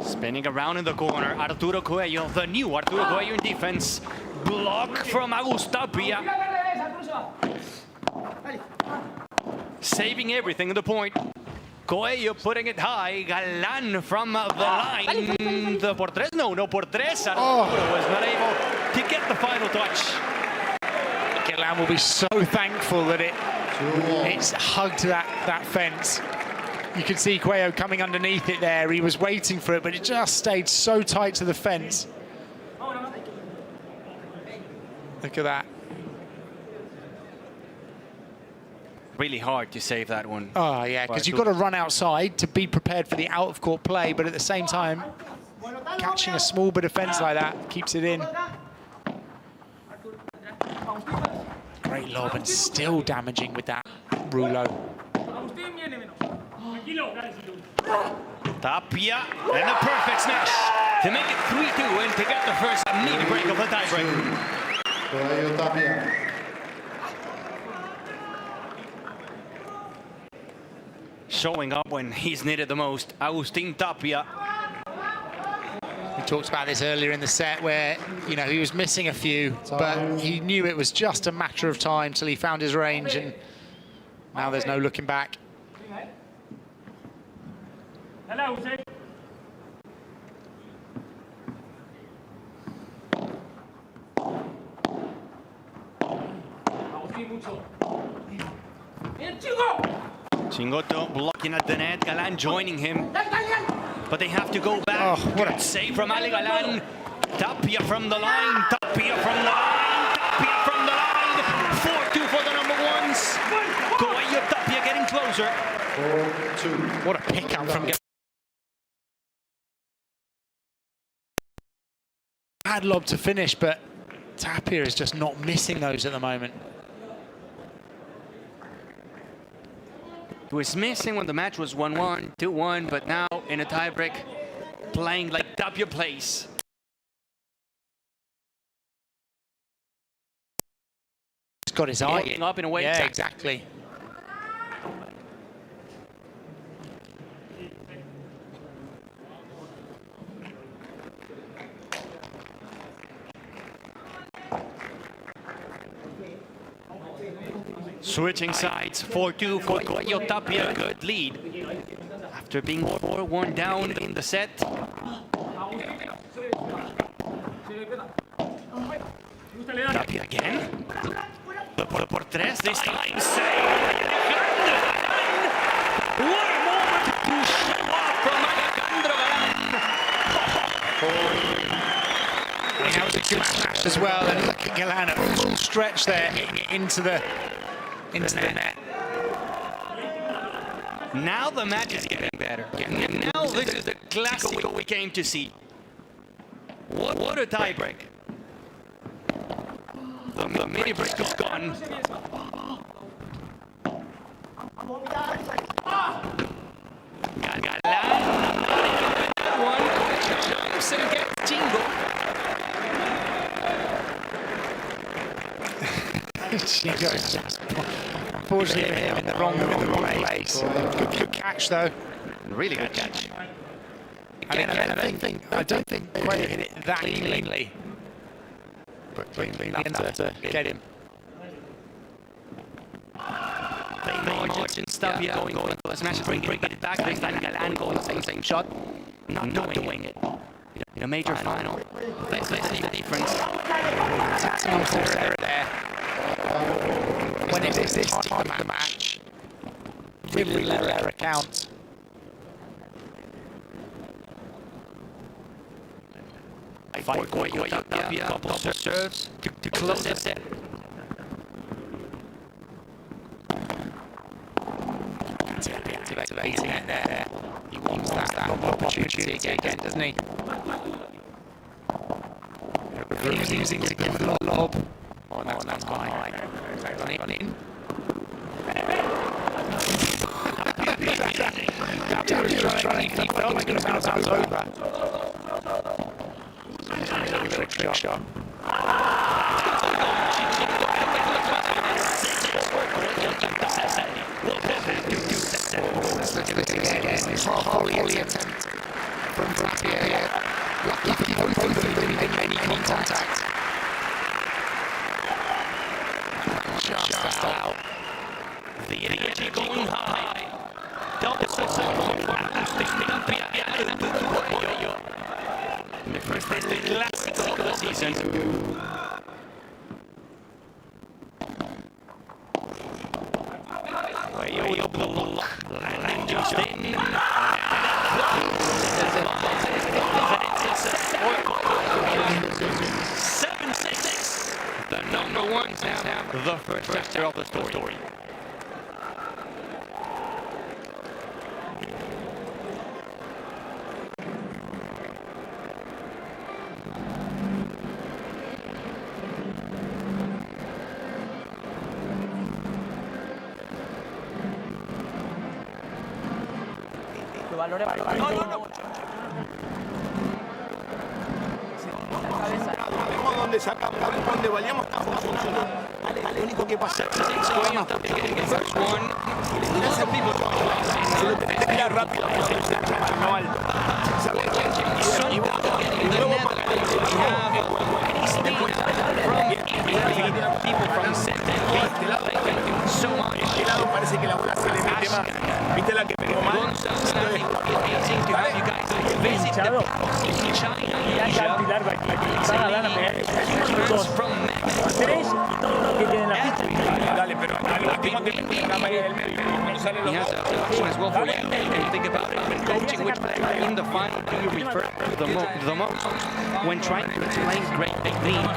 Spinning around in the corner, Arturo Coello, the new Arturo Coello in defense. Block from Tapia. Saving everything in the point. Coello putting it high. Galán from the line. The por tres? No por tres. Arturo was not able to get the final touch. Galán will be so thankful that it's hugged that fence. You can see Coello coming underneath it there. He was waiting for it, but it just stayed so tight to the fence. Look at that. Really hard to save that one. Oh, yeah, because you've got to run outside to be prepared for the out-of-court play, but at the same time, catching a small bit of fence like that keeps it in. Great lob and still damaging with that rouleau. Tapia and a perfect smash to make it 3-2 and to get the first neat break of the tiebreak. Coello, Tapia. Showing up when he's needed the most, Agustín Tapia. We talked about this earlier in the set where, you know, he was missing a few, but he knew it was just a matter of time till he found his range, and now there's no looking back. Hello, Jose. Agustín, mucho. Bien, chico. Chingotto blocking at the net, Galán joining him. But they have to go back. Oh, what a save from Ali Galán. Tapia from the line, Tapia from the line, Tapia from the line. 4-2 for the number ones. Coello, Tapia getting closer. 4-2. What a pickup from Galán. Bad lob to finish, but Tapia is just not missing those at the moment. He was missing when the match was 1-1, 2-1, but now in a tiebreak, playing like Tapia plays. He's got his eye Looking up in a way. Yeah, exactly. Switching sides, 4-2 for Coello. Tapia, good lead. After being 4-1 down in the set. Tapia again. Por tres this time. Save Alejandro Galán. What a moment to show off from Alejandro Galán. That was a good smash as well, and look at Galán at full stretch there into the net. Now the match is getting better. Now this is the classic we came to see. What a tiebreak. The mini break is gone. Galán, that one jumps and gets Chingo. Chingo just unfortunately in the wrong place. Good catch though. Really good catch. Again, I don't think Coello hit it that cleanly. But enough to get him. They march and Tapia going for the smash, bringing it back. This time Galán going the same shot, not doing it. In a major final, let's see the difference. There. When it is this time of the match, really let their account. For Coello, Tapia, couple serves to close the set. Activating it there. He wants that opportunity again, doesn't he? Refusing to give the lob. Oh, that's gone high. Gone in. He felt like it was going to bounce over. Trick shot. Let's look at this again. It's not a volley attempt from Tapia here. Lucky for both of them, didn't make any contact. Just out. The energy going high. Double support. The first is the classic of the season. Coello block. Landing just in. 7-6. The number one's now the first chapter of the story. Donde sacamos, donde vayamos, lo único que pasa es que First one. se lo tira rápido, no alto. Y people from center. So much. este lado parece que la bola se le mete más. ¿Viste la que pegó mal? Dale, pero al último te la mayoría del medio. No sale los dos. As well for you. And think about it. When coaching, which player in the final do you refer the most when trying to explain great technique?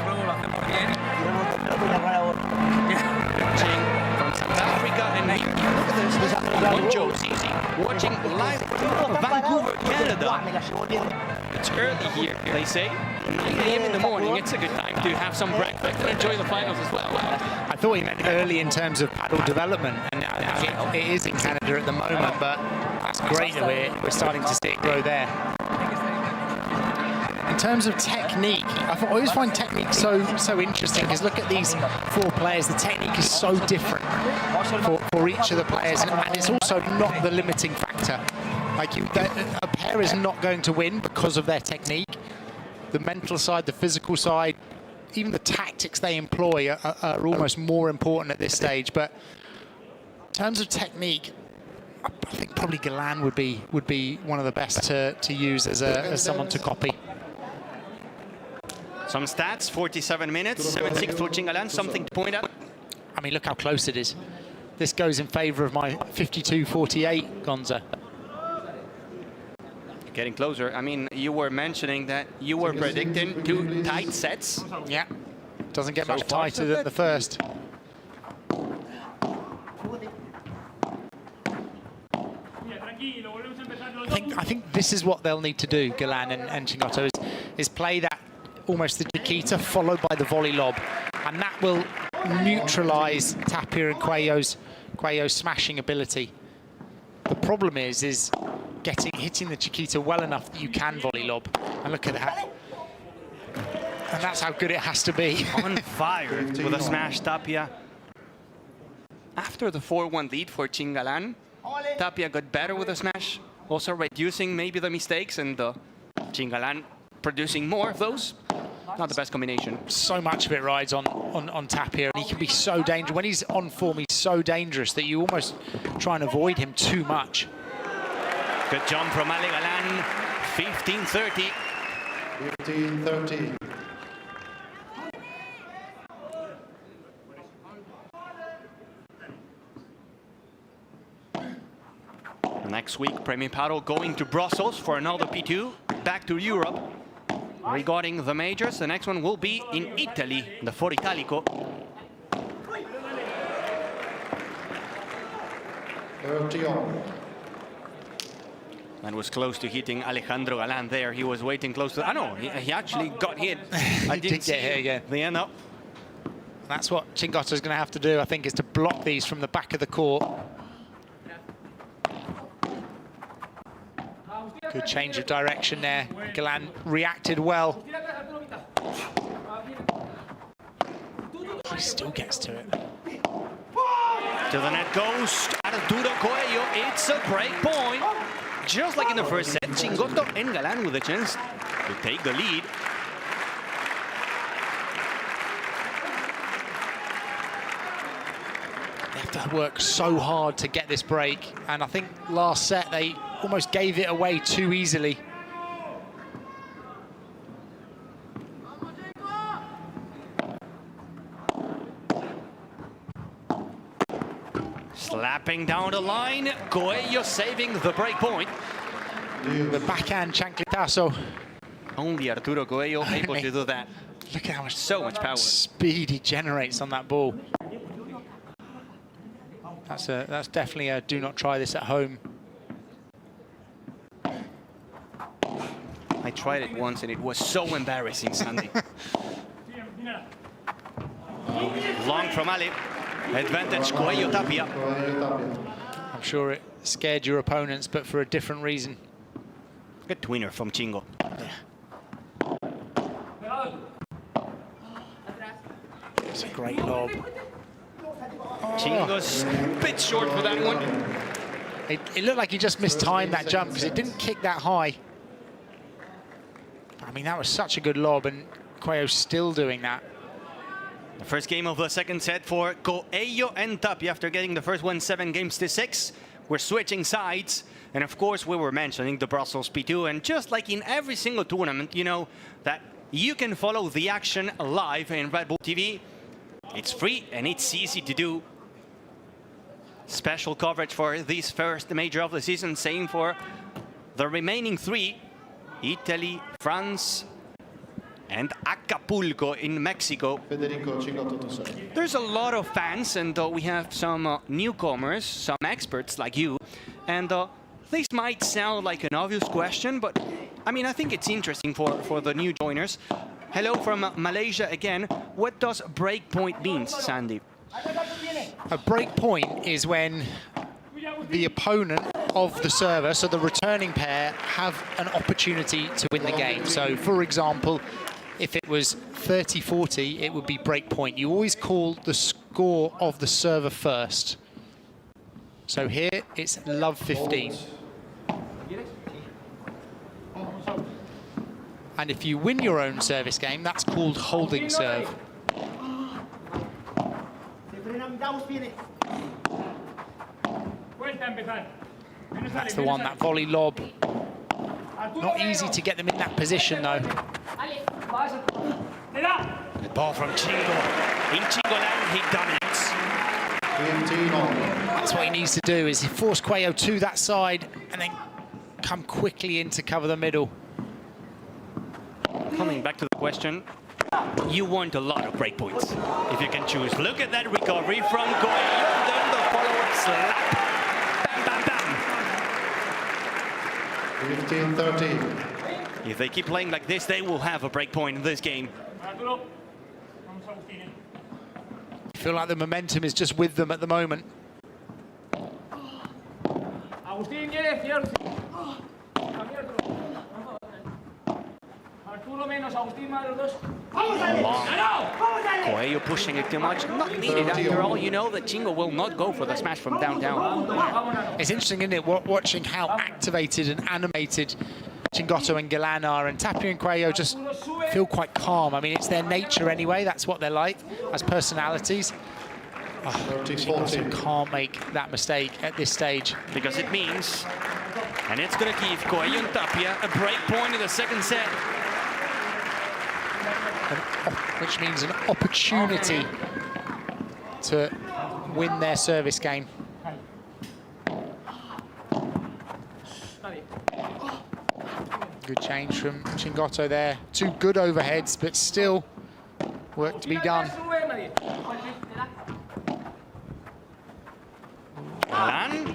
From South Africa and Josie watching live from Vancouver, Canada. It's early here, they say. 9 a.m. in the morning. It's a good time to have some breakfast and enjoy the finals as well. I thought he meant early in terms of paddle development, and it is in Canada at the moment, but that's great that we're starting to see it grow there. In terms of technique, I always find technique so interesting, because look at these four players. The technique is so different for each of the players, and it's also not the limiting factor. Like a pair is not going to win because of their technique. The mental side, the physical side, even the tactics they employ are almost more important at this stage. But terms of technique, I think probably Galán would be one of the best to use as someone to copy. Some stats, 47 minutes, 7-6 for Galán, something to point out. I mean, look how close it is. This goes in favour of my 52-48, Gonza. Getting closer. I mean, you were mentioning that you were predicting 2 tight sets. Yeah, doesn't get much tighter than the first. I think this is what they'll need to do, Galán and Chingotto, is play that almost the Chiquita followed by the volley lob, and that will neutralise Tapia and Coello's smashing ability. The problem is hitting the Chiquita well enough that you can volley lob, and look at that. And that's how good it has to be. On fire with a smash, Tapia. After the 4-1 lead for Galán, Tapia got better with a smash, also reducing maybe the mistakes, and Galán producing more of those. Not the best combination. So much of it rides on Tapia, and he can be so dangerous. When he's on form, he's so dangerous that you almost try and avoid him too much. Good jump from Ale Galán, 15-30. 15-30. Next week, Premier Padel going to Brussels for another P2, back to Europe. Regarding the majors, the next one will be in Italy, the Foro Italico. 30-on. And was close to hitting Alejandro Galán there. He was waiting close to... no, he actually got hit. I didn't see get hit again. The end up. That's what Chingotto's going to have to do, I think, is to block these from the back of the court. Good change of direction there. Galán reacted well. He still gets to it. To the net goes Arturo Coello. It's a break point. Just like in the first set, Chingotto and Galán with a chance to take the lead. They have to work so hard to get this break, and I think last set they almost gave it away too easily. Slapping down the line, Coello saving the break point. The backhand chancletazo. Only Arturo Coello able to do that. Look at how much power. Speed he generates on that ball. That's definitely a do not try this at home. I tried it once and it was so embarrassing, Sandy. Long from Ali. Advantage Coello Tapia. I'm sure it scared your opponents, but for a different reason. Good twinner from Chingo. It's a great lob. Chingo's a bit short for that one. It looked like he just mistimed that jump because it didn't kick that high. I mean, that was such a good lob, and Coello's still doing that. The first game of the second set for Coello and Tapia after getting the first one 7-6. We're switching sides. And of course, we were mentioning the Brussels P2. And just like in every single tournament, you know that you can follow the action live in Red Bull TV. It's free and it's easy to do. Special coverage for this first major of the season. Same for the remaining 3. Italy, France, and Acapulco in Mexico. There's a lot of fans, and we have some newcomers, some experts like you. And this might sound like an obvious question, but I mean, I think it's interesting for the new joiners. Hello from Malaysia again. What does break point mean, Sandy? A break point is when the opponent of the server, so the returning pair, have an opportunity to win the game. So, for example, if it was 30-40, it would be break point. You always call the score of the server first. So here, it's love 15. And if you win your own service game, that's called holding serve. vuelta a empezar. That's the one, that volley lob. Not easy to get them in that position, though. The ball from Chingo. In Chingoland, he dominates. 15 all. That's what he needs to do, is he force Coello to that side and then come quickly in to cover the middle. Coming back to the question, you want a lot of breakpoints if you can choose. Look at that recovery from Coello, then the follow-up slap. Bam, bam, bam. 15-13. If they keep playing like this, they will have a breakpoint in this game. Arturo, vamos a Agustín. I feel like the momentum is just with them at the moment. Agustín, ¿quieres? Cierto. Arturo menos Agustín más los dos. ¡Vamos a ir! Coello pushing it too much. Not needed after all. You know that Chingo will not go for the smash from downtown. It's interesting, isn't it, watching how activated and animated Chingotto and Galán are, and Tapia and Coello just feel quite calm. I mean, it's their nature anyway. That's what they're like as personalities. Oh, Chingotto can't make that mistake at this stage. Because it means, and it's going to give Coello and Tapia a break point in the second set. Which means an opportunity to win their service game. Good change from Chingotto there. Two good overheads, but still work to be done. Galán.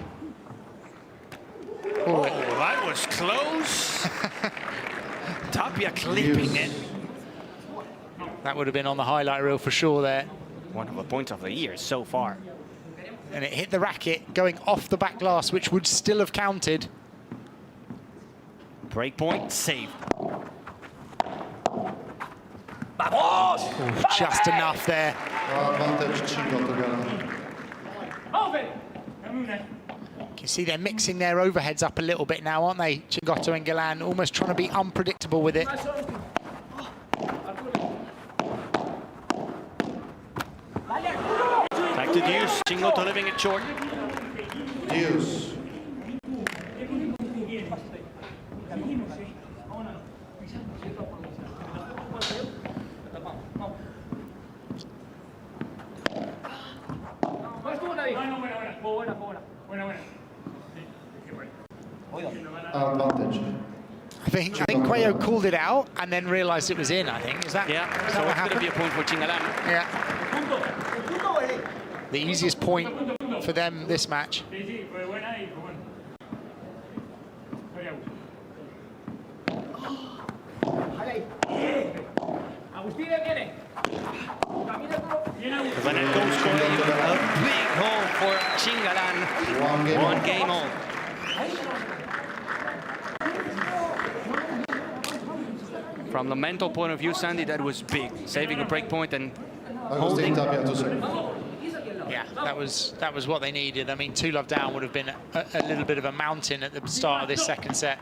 Oh, that was close. Tapia clipping it. That would have been on the highlight reel for sure there. One of the points of the year so far. And it hit the racket going off the back glass, which would still have counted. Breakpoint saved. Oh, just enough there. Advantage Chingotto. You can see they're mixing their overheads up a little bit now, aren't they? Chingotto and Galán almost trying to be unpredictable with it. Back to deuce. Chingotto leaving it short. Deuce. Advantage. I think Coello called it out and then realised it was in, I think. Is that, Yeah, is so that what it's going to be happened? a point for Chingalán. Yeah. The easiest point for them this match. Then it goes Coello. A big hole for Chingalán. One game all. From the mental point of view, Sandy, that was big. Saving a break point and Agustín Tapia to serve. Yeah, that was what they needed. I mean, 2-love down would have been a little bit of a mountain at the start of this second set.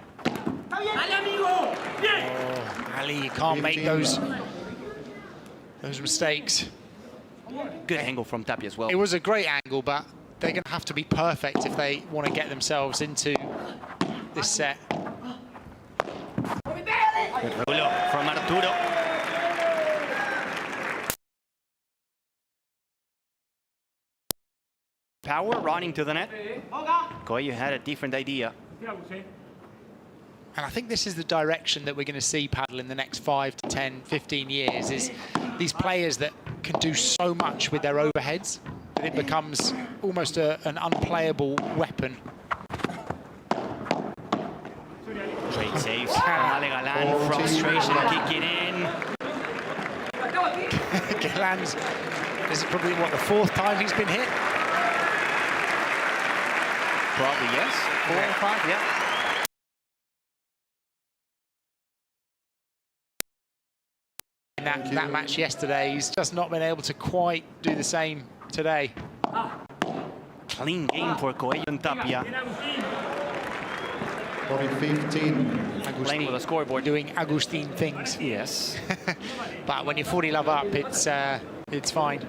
Oh, Ali, you can't make those mistakes. good angle from Tapia as well. It was a great angle, but they're going to have to be perfect if they want to get themselves into this set. Good from Arturo. Power running to the net. Coello had a different idea. And I think this is the direction that we're going to see Padel in the next 5 to 10, 15 years, is these players that can do so much with their overheads that it becomes almost an unplayable weapon. Great saves from Galán. Frustration kicking in. Galán's, this is probably, what, the 4th time he's been hit? Probably, yes. 4 or 5, yeah. In that match yesterday, he's just not been able to quite do the same today. Clean game for Coello and Tapia. 15. Playing with the scoreboard. Doing Agustín things. Yes. But when you're 40 love up, it's fine.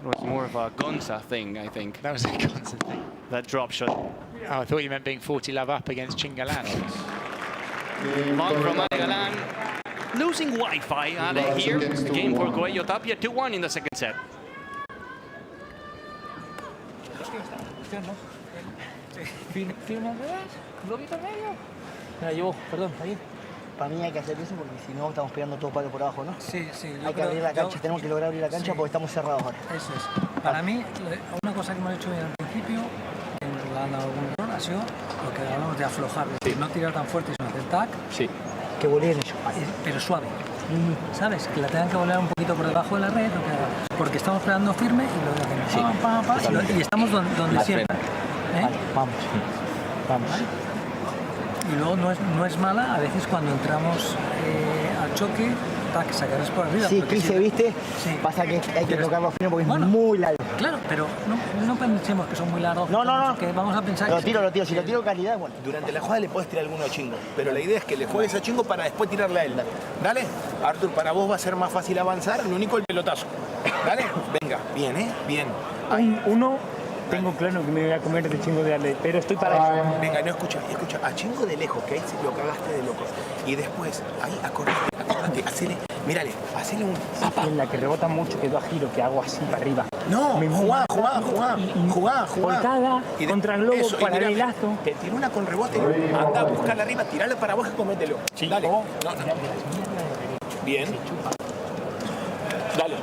It was more of a Gonza thing, I think. That was a Gonza thing. That drop shot. Oh, I thought you meant being 40 love up against Galán. Long from Galán. Losing Wi-Fi here. Game for Coello Tapia. 2-1 in the second set. ¿Firme al revés? ¿Globito al medio? Mira, llevo, perdón, ahí. Para mí hay que hacer eso porque si no estamos pegando todo palo por abajo, ¿no? Sí, sí. Hay que abrir la cancha, tenemos que lograr abrir la cancha porque estamos cerrados ahora. Eso es. Para mí, una cosa que hemos hecho bien al principio, que nos ha dado algún error, ha sido lo que hablamos de aflojar, es decir, no tirar tan fuerte, sino hacer tac. Sí. Que voleen ellos. Pero suave. ¿Sabes? Que la tengan que volear un poquito por debajo de la red, porque estamos pegando firme y lo hacemos pam, pam, pam, y estamos donde siempre. Vale, vamos. Vamos. ¿Vale? Y luego no es mala a veces cuando entramos al choque, tac, sacarles por arriba. Sí, 15, ¿viste? Sí. Pasa que hay que tocarlo fino porque es muy largo. Claro, pero no pensemos que son muy largos. No. Que vamos a pensar lo tiro. Si lo tiro calidad, bueno. Durante la jugada le puedes tirar alguno a Chingo, pero la idea es que le juegues a Chingo para después tirarle a él. Dale, Arturo, para vos va a ser más fácil avanzar, lo único el pelotazo. Dale, venga, bien, bien. Tengo claro que me voy a comer de Chingo de Ale, pero estoy para eso. Venga, no, escucha, a Chingo de lejos, que ahí lo cagaste de locos. Y después, ahí, acordate, hacele, mírale, hacele un... En la que rebota mucho, que do a giro, que hago así para arriba. No, jugá. Voltada, contra el globo, eso, paralelazo. Te tiro una con rebote, anda a buscarla arriba, tirala para vos y comételo. Sí. Dale, no. Bien. Dale,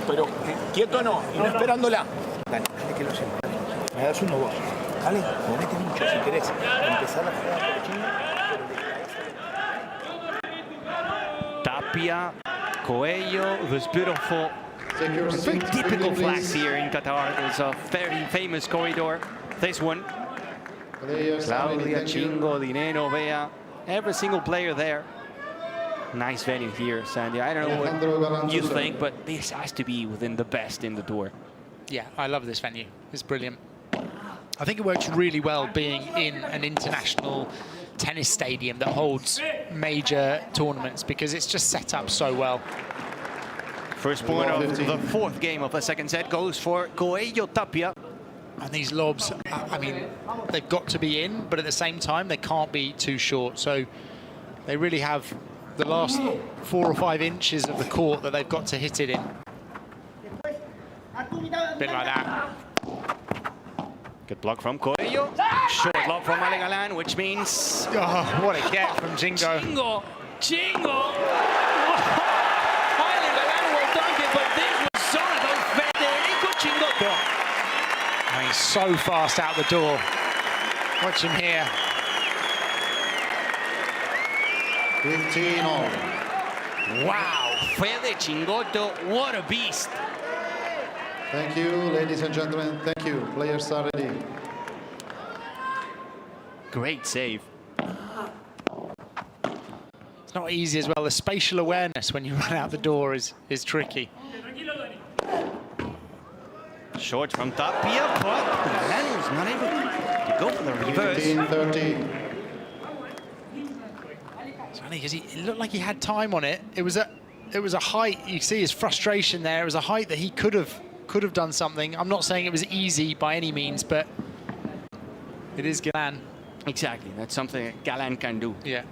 pero quieto no, y no esperándola. Dale que lo sepa. Me das uno vos. Dale, movete mucho si querés. Empezar la jugada por Chingo. Tapia, Coello, this beautiful, very typical flags here in Qatar. There's a very famous corridor. This one. Claudia, Chingo, Dinero, Bea, every single player there. Nice venue here, Sandy. I don't know what you think, but this has to be within the best in the tour. Yeah, I love this venue. It's brilliant. I think it works really well being in an international tennis stadium that holds major tournaments because it's just set up so well. First point of the fourth game of the second set goes for Coello Tapia. And these lobs, I mean, they've got to be in, but at the same time, they can't be too short. So they really have the last 4 or 5 inches of the court that they've got to hit it in. A bit like that. Good block from Coello. Short lob from Galán, which means... Oh, what a get from Jingo. Chingo! Galán will dunk it, but this was solid on Federico Chingotto. And he's so fast out the door. Watch him here. 15-all. Wow, Fede Chingotto, what a beast. Thank you, ladies and gentlemen. Thank you. Players are ready. Great save. It's not easy as well. The spatial awareness when you run out the door is tricky. Short from Tapia, but Galán was not able to go for the reverse. 15-13. It's funny because it looked like he had time on it. It was a height. You see his frustration there. It was a height that he could have done something. I'm not saying it was easy by any means, but it is Galán. Exactly, that's something that Galán can do. Yeah.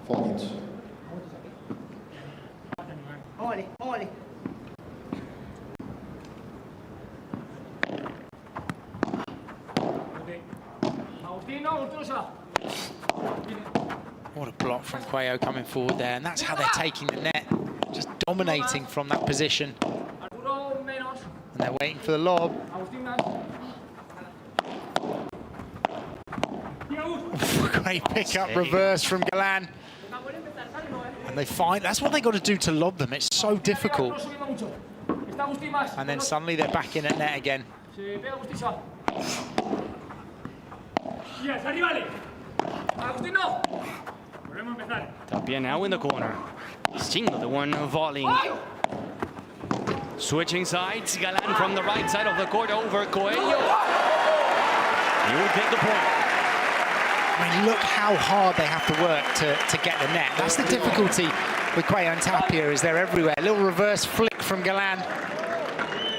Fault. What a block from Coello coming forward there, and that's how they're taking the net, just dominating from that position. And they're waiting for the lob. Great pickup, reverse from Galán. And they find, that's what they got to do to lob them. It's so difficult. And then suddenly they're back in at net again. Tapia now in the corner. Chingo, the one volleying. Switching sides, Galán from the right side of the court over Coello. He will take the point. I mean, look how hard they have to work to get the net. That's the difficulty with Coello and Tapia, is they're everywhere. A little reverse flick from Galán.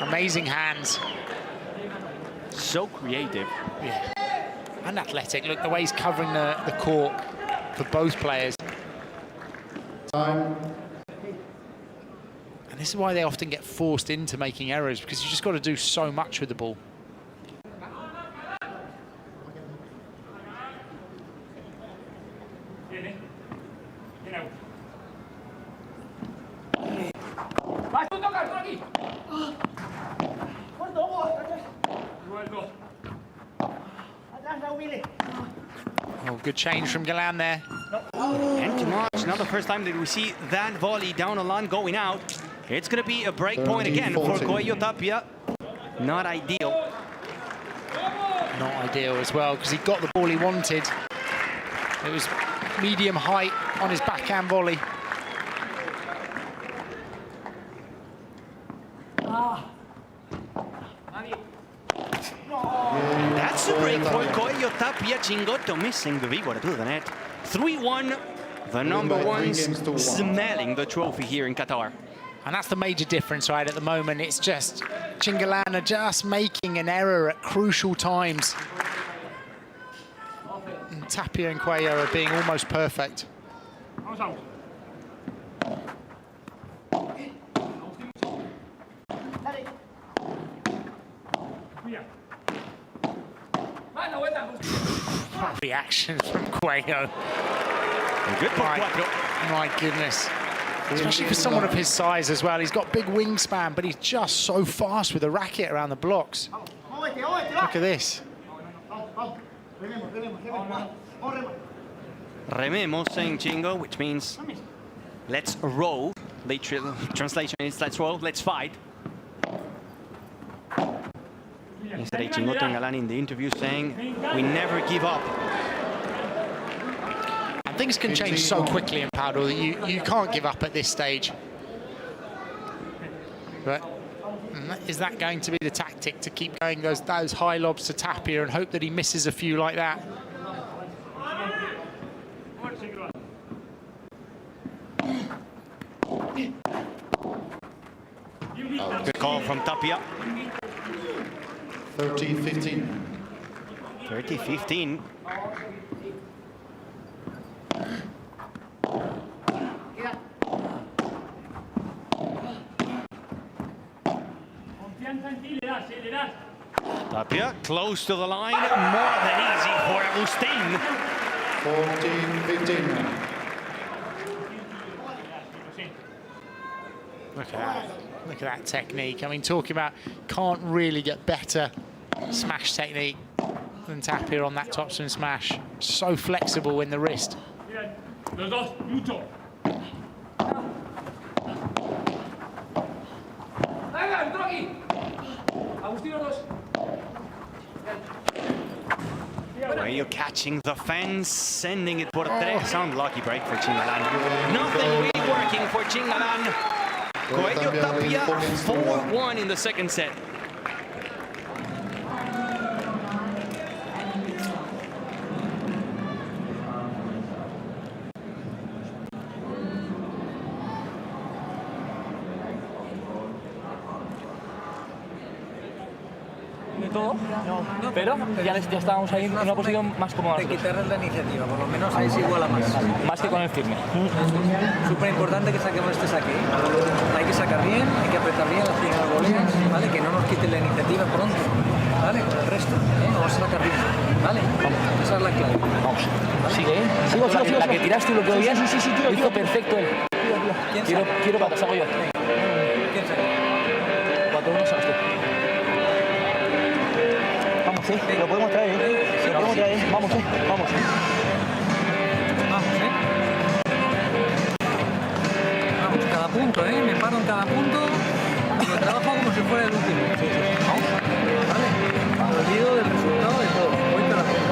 Amazing hands. So creative. Yeah. And athletic. Look, the way he's covering the court for both players. Time. And this is why they often get forced into making errors, because you just got to do so much with the ball. Vas tú, toca, tú aquí. Oh, good change from Galán there. And too much. Not the first time that we see that volley down the line going out. It's going to be a break point again for Coello Tapia. Not ideal. Not ideal as well, because he got the ball he wanted. It was medium height on his backhand volley. That's a break for Coello Tapia. Chingotto missing the víbora to the net. 3-1. The number ones smelling the trophy here in Qatar. And that's the major difference, right? At the moment, it's just Galán are just making an error at crucial times. And Tapia and Coello are being almost perfect. Vamos out. Reaction from Coello. Good for Cuatro. My goodness. Especially for someone of his size as well. He's got big wingspan, but he's just so fast with the racket around the blocks. Look at this. Rememos saying Chingo, which means let's roll. Literal translation is let's roll, let's fight. Yesterday, Chingotto and Galán in the interview saying we never give up. And things can change so quickly in Padel that you can't give up at this stage. But is that going to be the tactic, to keep going those high lobs to Tapia and hope that he misses a few like that? Good call from Tapia. 30-15. 30-15. Tapia close to the line, more than easy for Agustín. 14-15. Look at that. Look at that technique. I mean, talking about can't really get better smash technique than Tapia on that topspin smash. So flexible in the wrist. Los dos, mucho. Venga, Arturo aquí. Agustín, los dos. Coello catching the fence, sending it por tres. Unlucky break for Galán. Nothing really working for Galán. Coello Tapia 4-1 in the second set. Todo, pero ya estábamos ahí en una posición más cómoda. De quitarles la iniciativa, por lo menos ahí se iguala más. Más que con el firme. Súper importante que saquemos este saque. Hay que sacar bien, hay que apretar bien las primeras voleas, ¿vale? Que no nos quiten la iniciativa pronto, ¿vale? Con el resto, vamos a sacar bien, ¿vale? Esa es la clave. Vamos. Sigue, ¿eh? Sigo, la que tiraste y lo que oías, sí, tiro. Hizo perfecto él. Quiero patas, hago yo. ¿Quién saca? 4-1, sabes tú. Sí, lo podemos traer, ¿eh? Sí, lo podemos traer, ¿eh? Vamos, vamos. Vamos, Vamos, cada punto, ¿eh? Me paro en cada punto y lo trabajo como si fuera el último. Sí. Vamos, ¿vale? Me olvido del resultado de todo. Voy cada punto.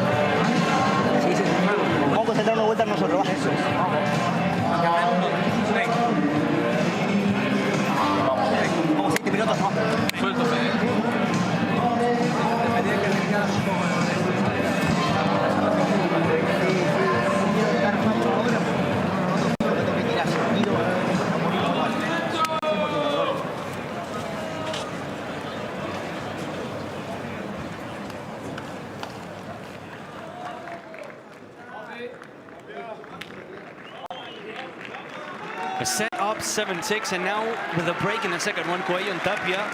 Sí, claro. Vamos a concentrar una vuelta nosotros, ¿va? Eso es. Vamos. Venga. Vamos, 7 minutos, ¿no? Suelto, Fede. Tenía que dedicar un poco a Set up 7-6, and now with a break in the second one, Coello and Tapia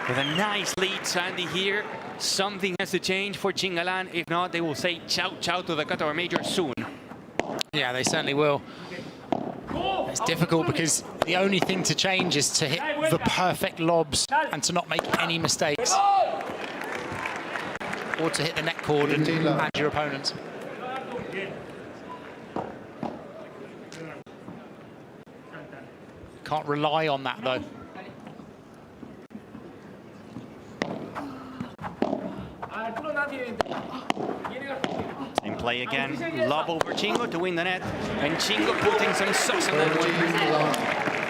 with a nice lead. Sandy here. Something has to change for Galán. If not, they will say ciao ciao to the Qatar Major soon. Yeah, they certainly will. It's difficult because the only thing to change is to hit the perfect lobs and to not make any mistakes. Or to hit the net cord and your opponent. Can't rely on that though. Same play again. Lob over Chingo to win the net, and Chingo putting some sauce on that one.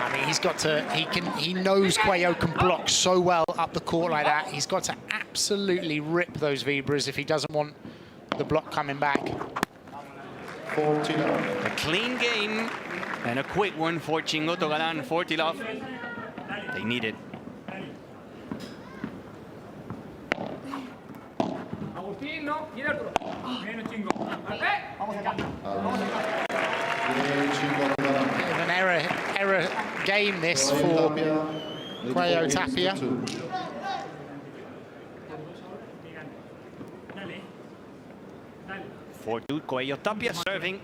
I mean, he's got to. He knows Coello can block so well up the court like that. He's got to absolutely rip those vibras if he doesn't want the block coming back. A clean game and a quick one for Chingotto, Galán, 40 love. They need it. Agustín, no. Viene Arturo. Viene Chingo. Vamos acá. Bit of an error game this for Coello Tapia. For Coello Tapia serving.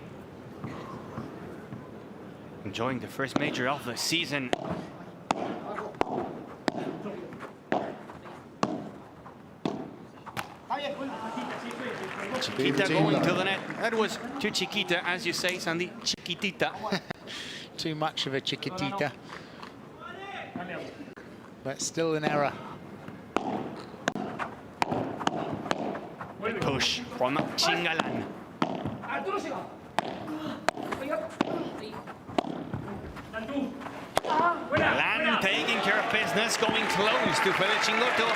Enjoying the first major of the season. Chiquita going to the net. That was too chiquita, as you say, Sandy. Chiquitita. Too much of a chiquitita. But still an error. Push from Galán. Galán taking care of business, going close to Fede Chingotto.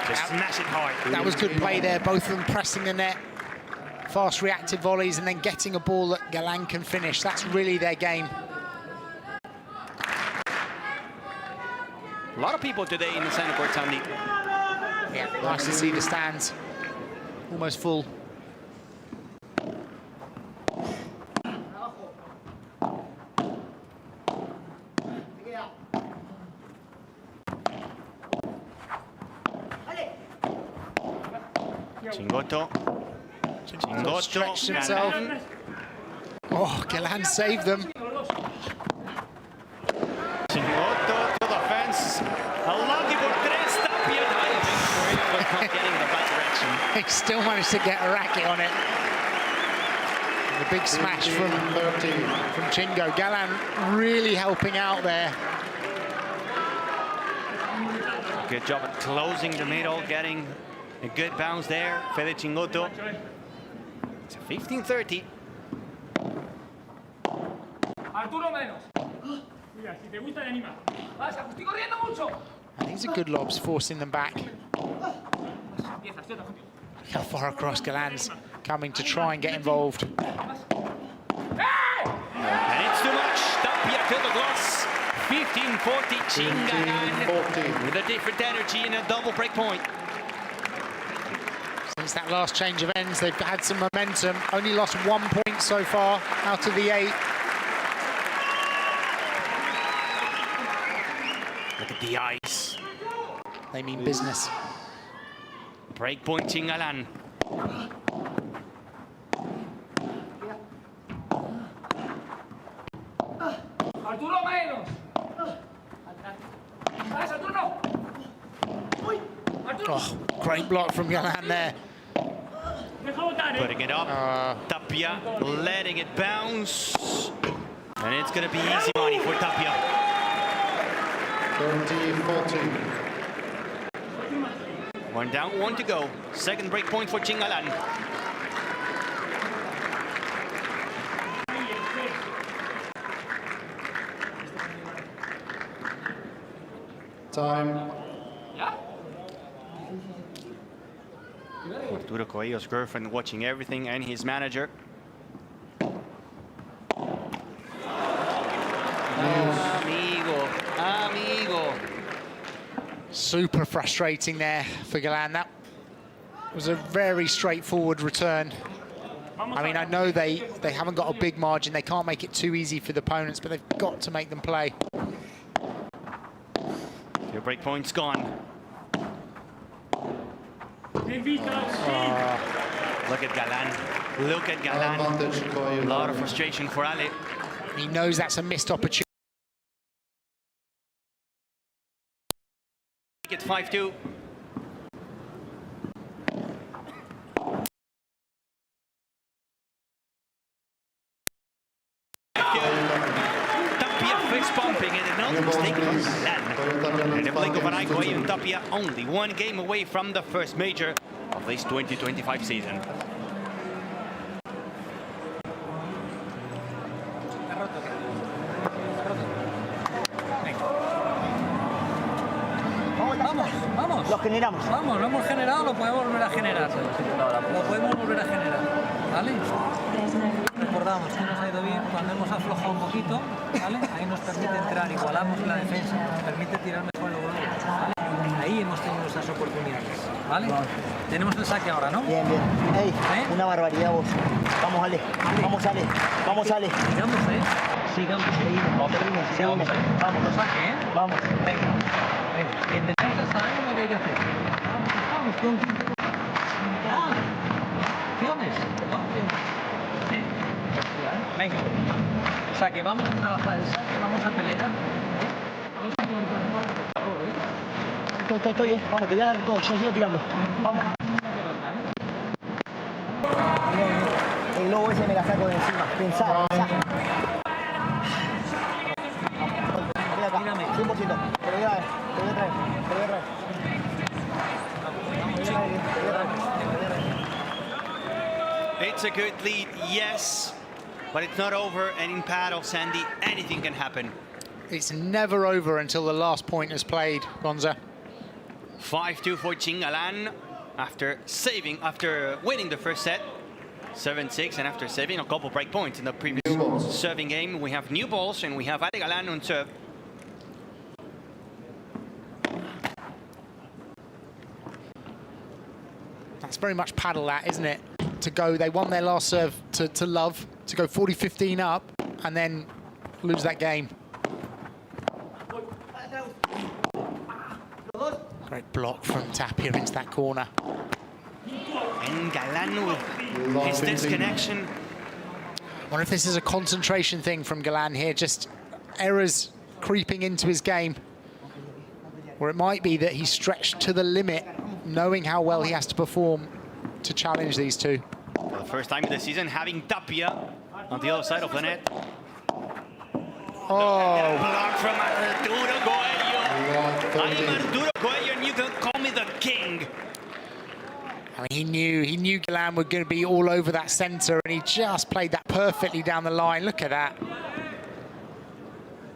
Just smash it hard. That was good play there, both of them pressing the net. Fast reactive volleys and then getting a ball that Galán can finish. That's really their game. A lot of people today in the center court, Sandy. Yeah, nice to see the stands almost full. Chingotto. Chingotto Stretched himself. Oh, Galán saved them. Chingotto to the fence. A lucky for tres. Tapia diving for it, but not getting the right direction. He still managed to get a racket on it. The big smash from Chingo. Galán really helping out there. Good job at closing the middle, getting a good bounce there. Fede Chingotto. It's a 15-30. Arturo menos. Mira, si te gusta te anima. Vas, Agustín corriendo mucho. And these are good lobs, forcing them back. Look how far across Galán's coming to try and get involved. And it's too much. Tapia to the gloss. 15-40. Galán with a different energy and a double break point. Since that last change of ends, they've had some momentum. Only lost 1 point so far out of the 8. Look at the ice. They mean business. Break point Galán. Arturo menos. Vas, Arturo. Oh, great block from Galán there. Putting it up. Tapia letting it bounce. And it's going to be easy money for Tapia. 30-40. One down, one to go. Second break point for Galán. Time. Arturo Coello's girlfriend watching everything, and his manager. Amigo. Super frustrating there for Galán. That was a very straightforward return. I mean, I know they haven't got a big margin. They can't make it too easy for the opponents, but they've got to make them play. Your break point's gone. Look at Galán. Look at Galán. A lot of frustration for Ale. He knows that's a missed opportunity. It's 5-2. Tapia fist pumping and another mistake from Galán. And the Blake of Coello and Tapia only one game away from the first major of this 2025 season. Vamos. Lo generamos. Vamos, lo hemos generado, lo podemos volver a generar. Lo podemos volver a generar. ¿Vale? Recordamos que nos ha ido bien cuando hemos aflojado un poquito, ¿vale? Ahí nos permite entrar, igualamos la defensa, nos permite tirar mejor el volumen, ¿vale? Ahí hemos tenido esas oportunidades, ¿vale? Tenemos el saque ahora, ¿no? Bien, bien. Ey, una barbaridad vos. Vamos, Ale. Vamos, Ale. Vamos, Ale. Sigamos, sigamos ahí. Sigamos. Vamos, lo saque, Vamos, venga. Venga. En defensa sabemos lo que hay que hacer. Vamos, con venga, saque, vamos a trabajar el saque, vamos a pelear. Estoy, Vamos, te voy a dar todo, yo sigo tirando. Vamos. El globo ese me la saco de encima. Pensá. Mírame, 100%. Te lo voy a traer. It's a good lead, yes, but it's not over. And in paddle, Sandy, anything can happen. It's never over until the last point is played, Gonza. 5-2 for Galán after winning the first set, 7-6, and after saving a couple break points in the previous serving game. We have new balls and we have Ale Galán on serve. That's very much paddle that, isn't it? To go, they won their last serve to love, to go 40-15 up and then lose that game. Great block from Tapia into that corner. And Galán with his disconnection. I wonder if this is a concentration thing from Galán here, just errors creeping into his game. Or it might be that he's stretched to the limit, knowing how well he has to perform to challenge these two. For the first time in the season, having Tapia on the other side of the net. Oh. Block from Arturo Coello. I am Arturo Coello and you can call me the king. I mean, he knew Galán were going to be all over that centre and he just played that perfectly down the line. Look at that.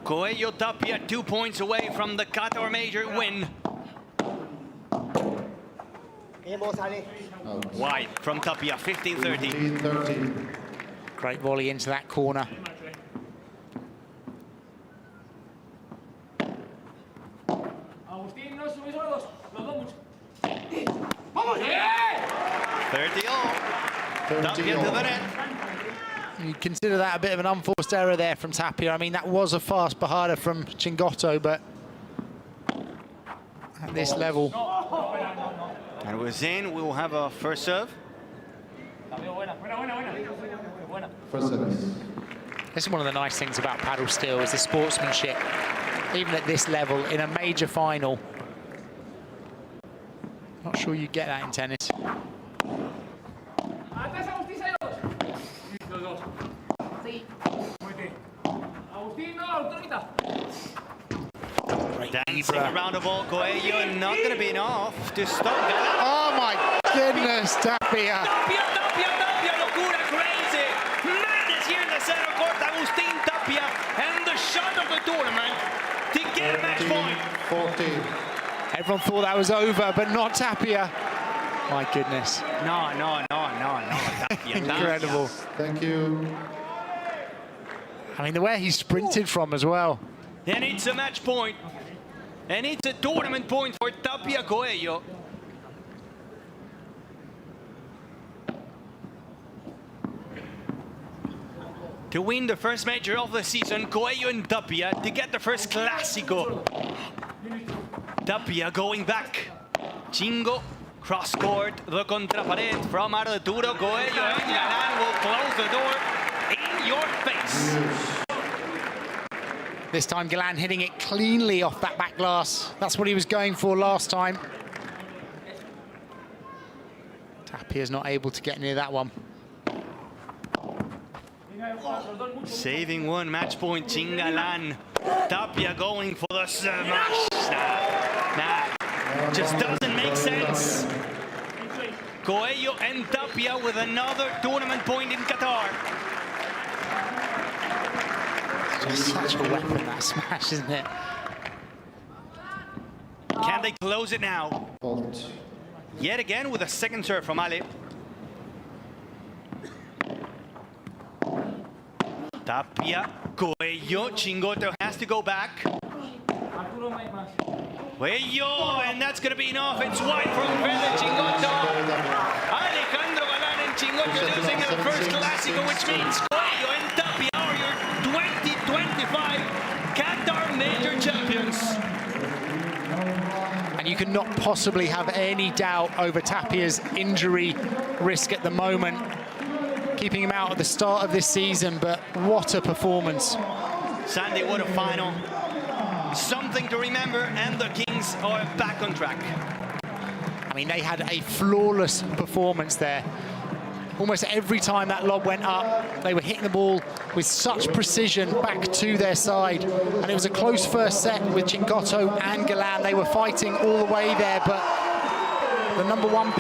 Coello Tapia 2 points away from the Qatar Major win. Wide from Tapia, 15-30. Great volley into that corner. Agustín, no subís los dos mucho. 30-all. Tapia to the net. You consider that a bit of an unforced error there from Tapia. I mean, that was a fast bajada from Chingotto, but at this level. And it was in. We will have a first serve. First service. This is one of the nice things about paddle still, is the sportsmanship. Even at this level, in a major final. Not sure you get that in tennis. Atrás, Agustín, hay dos. Los dos. Sí. Muy bien. Agustín, no, autorita. Dancing around the ball, Coello, not going to be enough to stop Galán. Oh my goodness, Tapia. Tapia, locura, crazy. Madness here in the center court, Agustín Tapia, and the shot of the tournament to get a match point. 40. Everyone thought that was over, but not Tapia. My goodness. No, Tapia. Incredible. Thank you. I mean, the way he sprinted from as well. And it's a match point. And it's a tournament point for Tapia Coello. to win the first major of the season. Coello and Tapia to get the first Clásico. Tapia going back. Chingo, cross court, the contrapared from Arturo. Coello and Galán will close the door in your face. This time Galán hitting it cleanly off that back glass. That's what he was going for last time. Tapia's not able to get near that one. Saving one match point, Galán. Tapia going for the smash. Nah, just doesn't make sense. Coello and Tapia with another tournament point in Qatar. It's just such a weapon, that smash, isn't it? Can they close it now? Fault. Yet again with a second serve from Ale. Tapia, Coello, Chingotto has to go back. Coello, and that's going to be enough. It's wide from Fede, Chingotto. Alejandro, Galán, and Chingotto losing their first Clásico, which means Coello and Tapia are your 2025 Qatar Major champions. And you cannot possibly have any doubt over Tapia's injury risk at the moment, keeping him out at the start of this season, but what a performance. Sunday, what a final. Something to remember, and the Kings are back on track. I mean, they had a flawless performance there. Almost every time that lob went up, they were hitting the ball with such precision back to their side. And it was a close first set with Chingotto and Galán. They were fighting all the way there, but the number one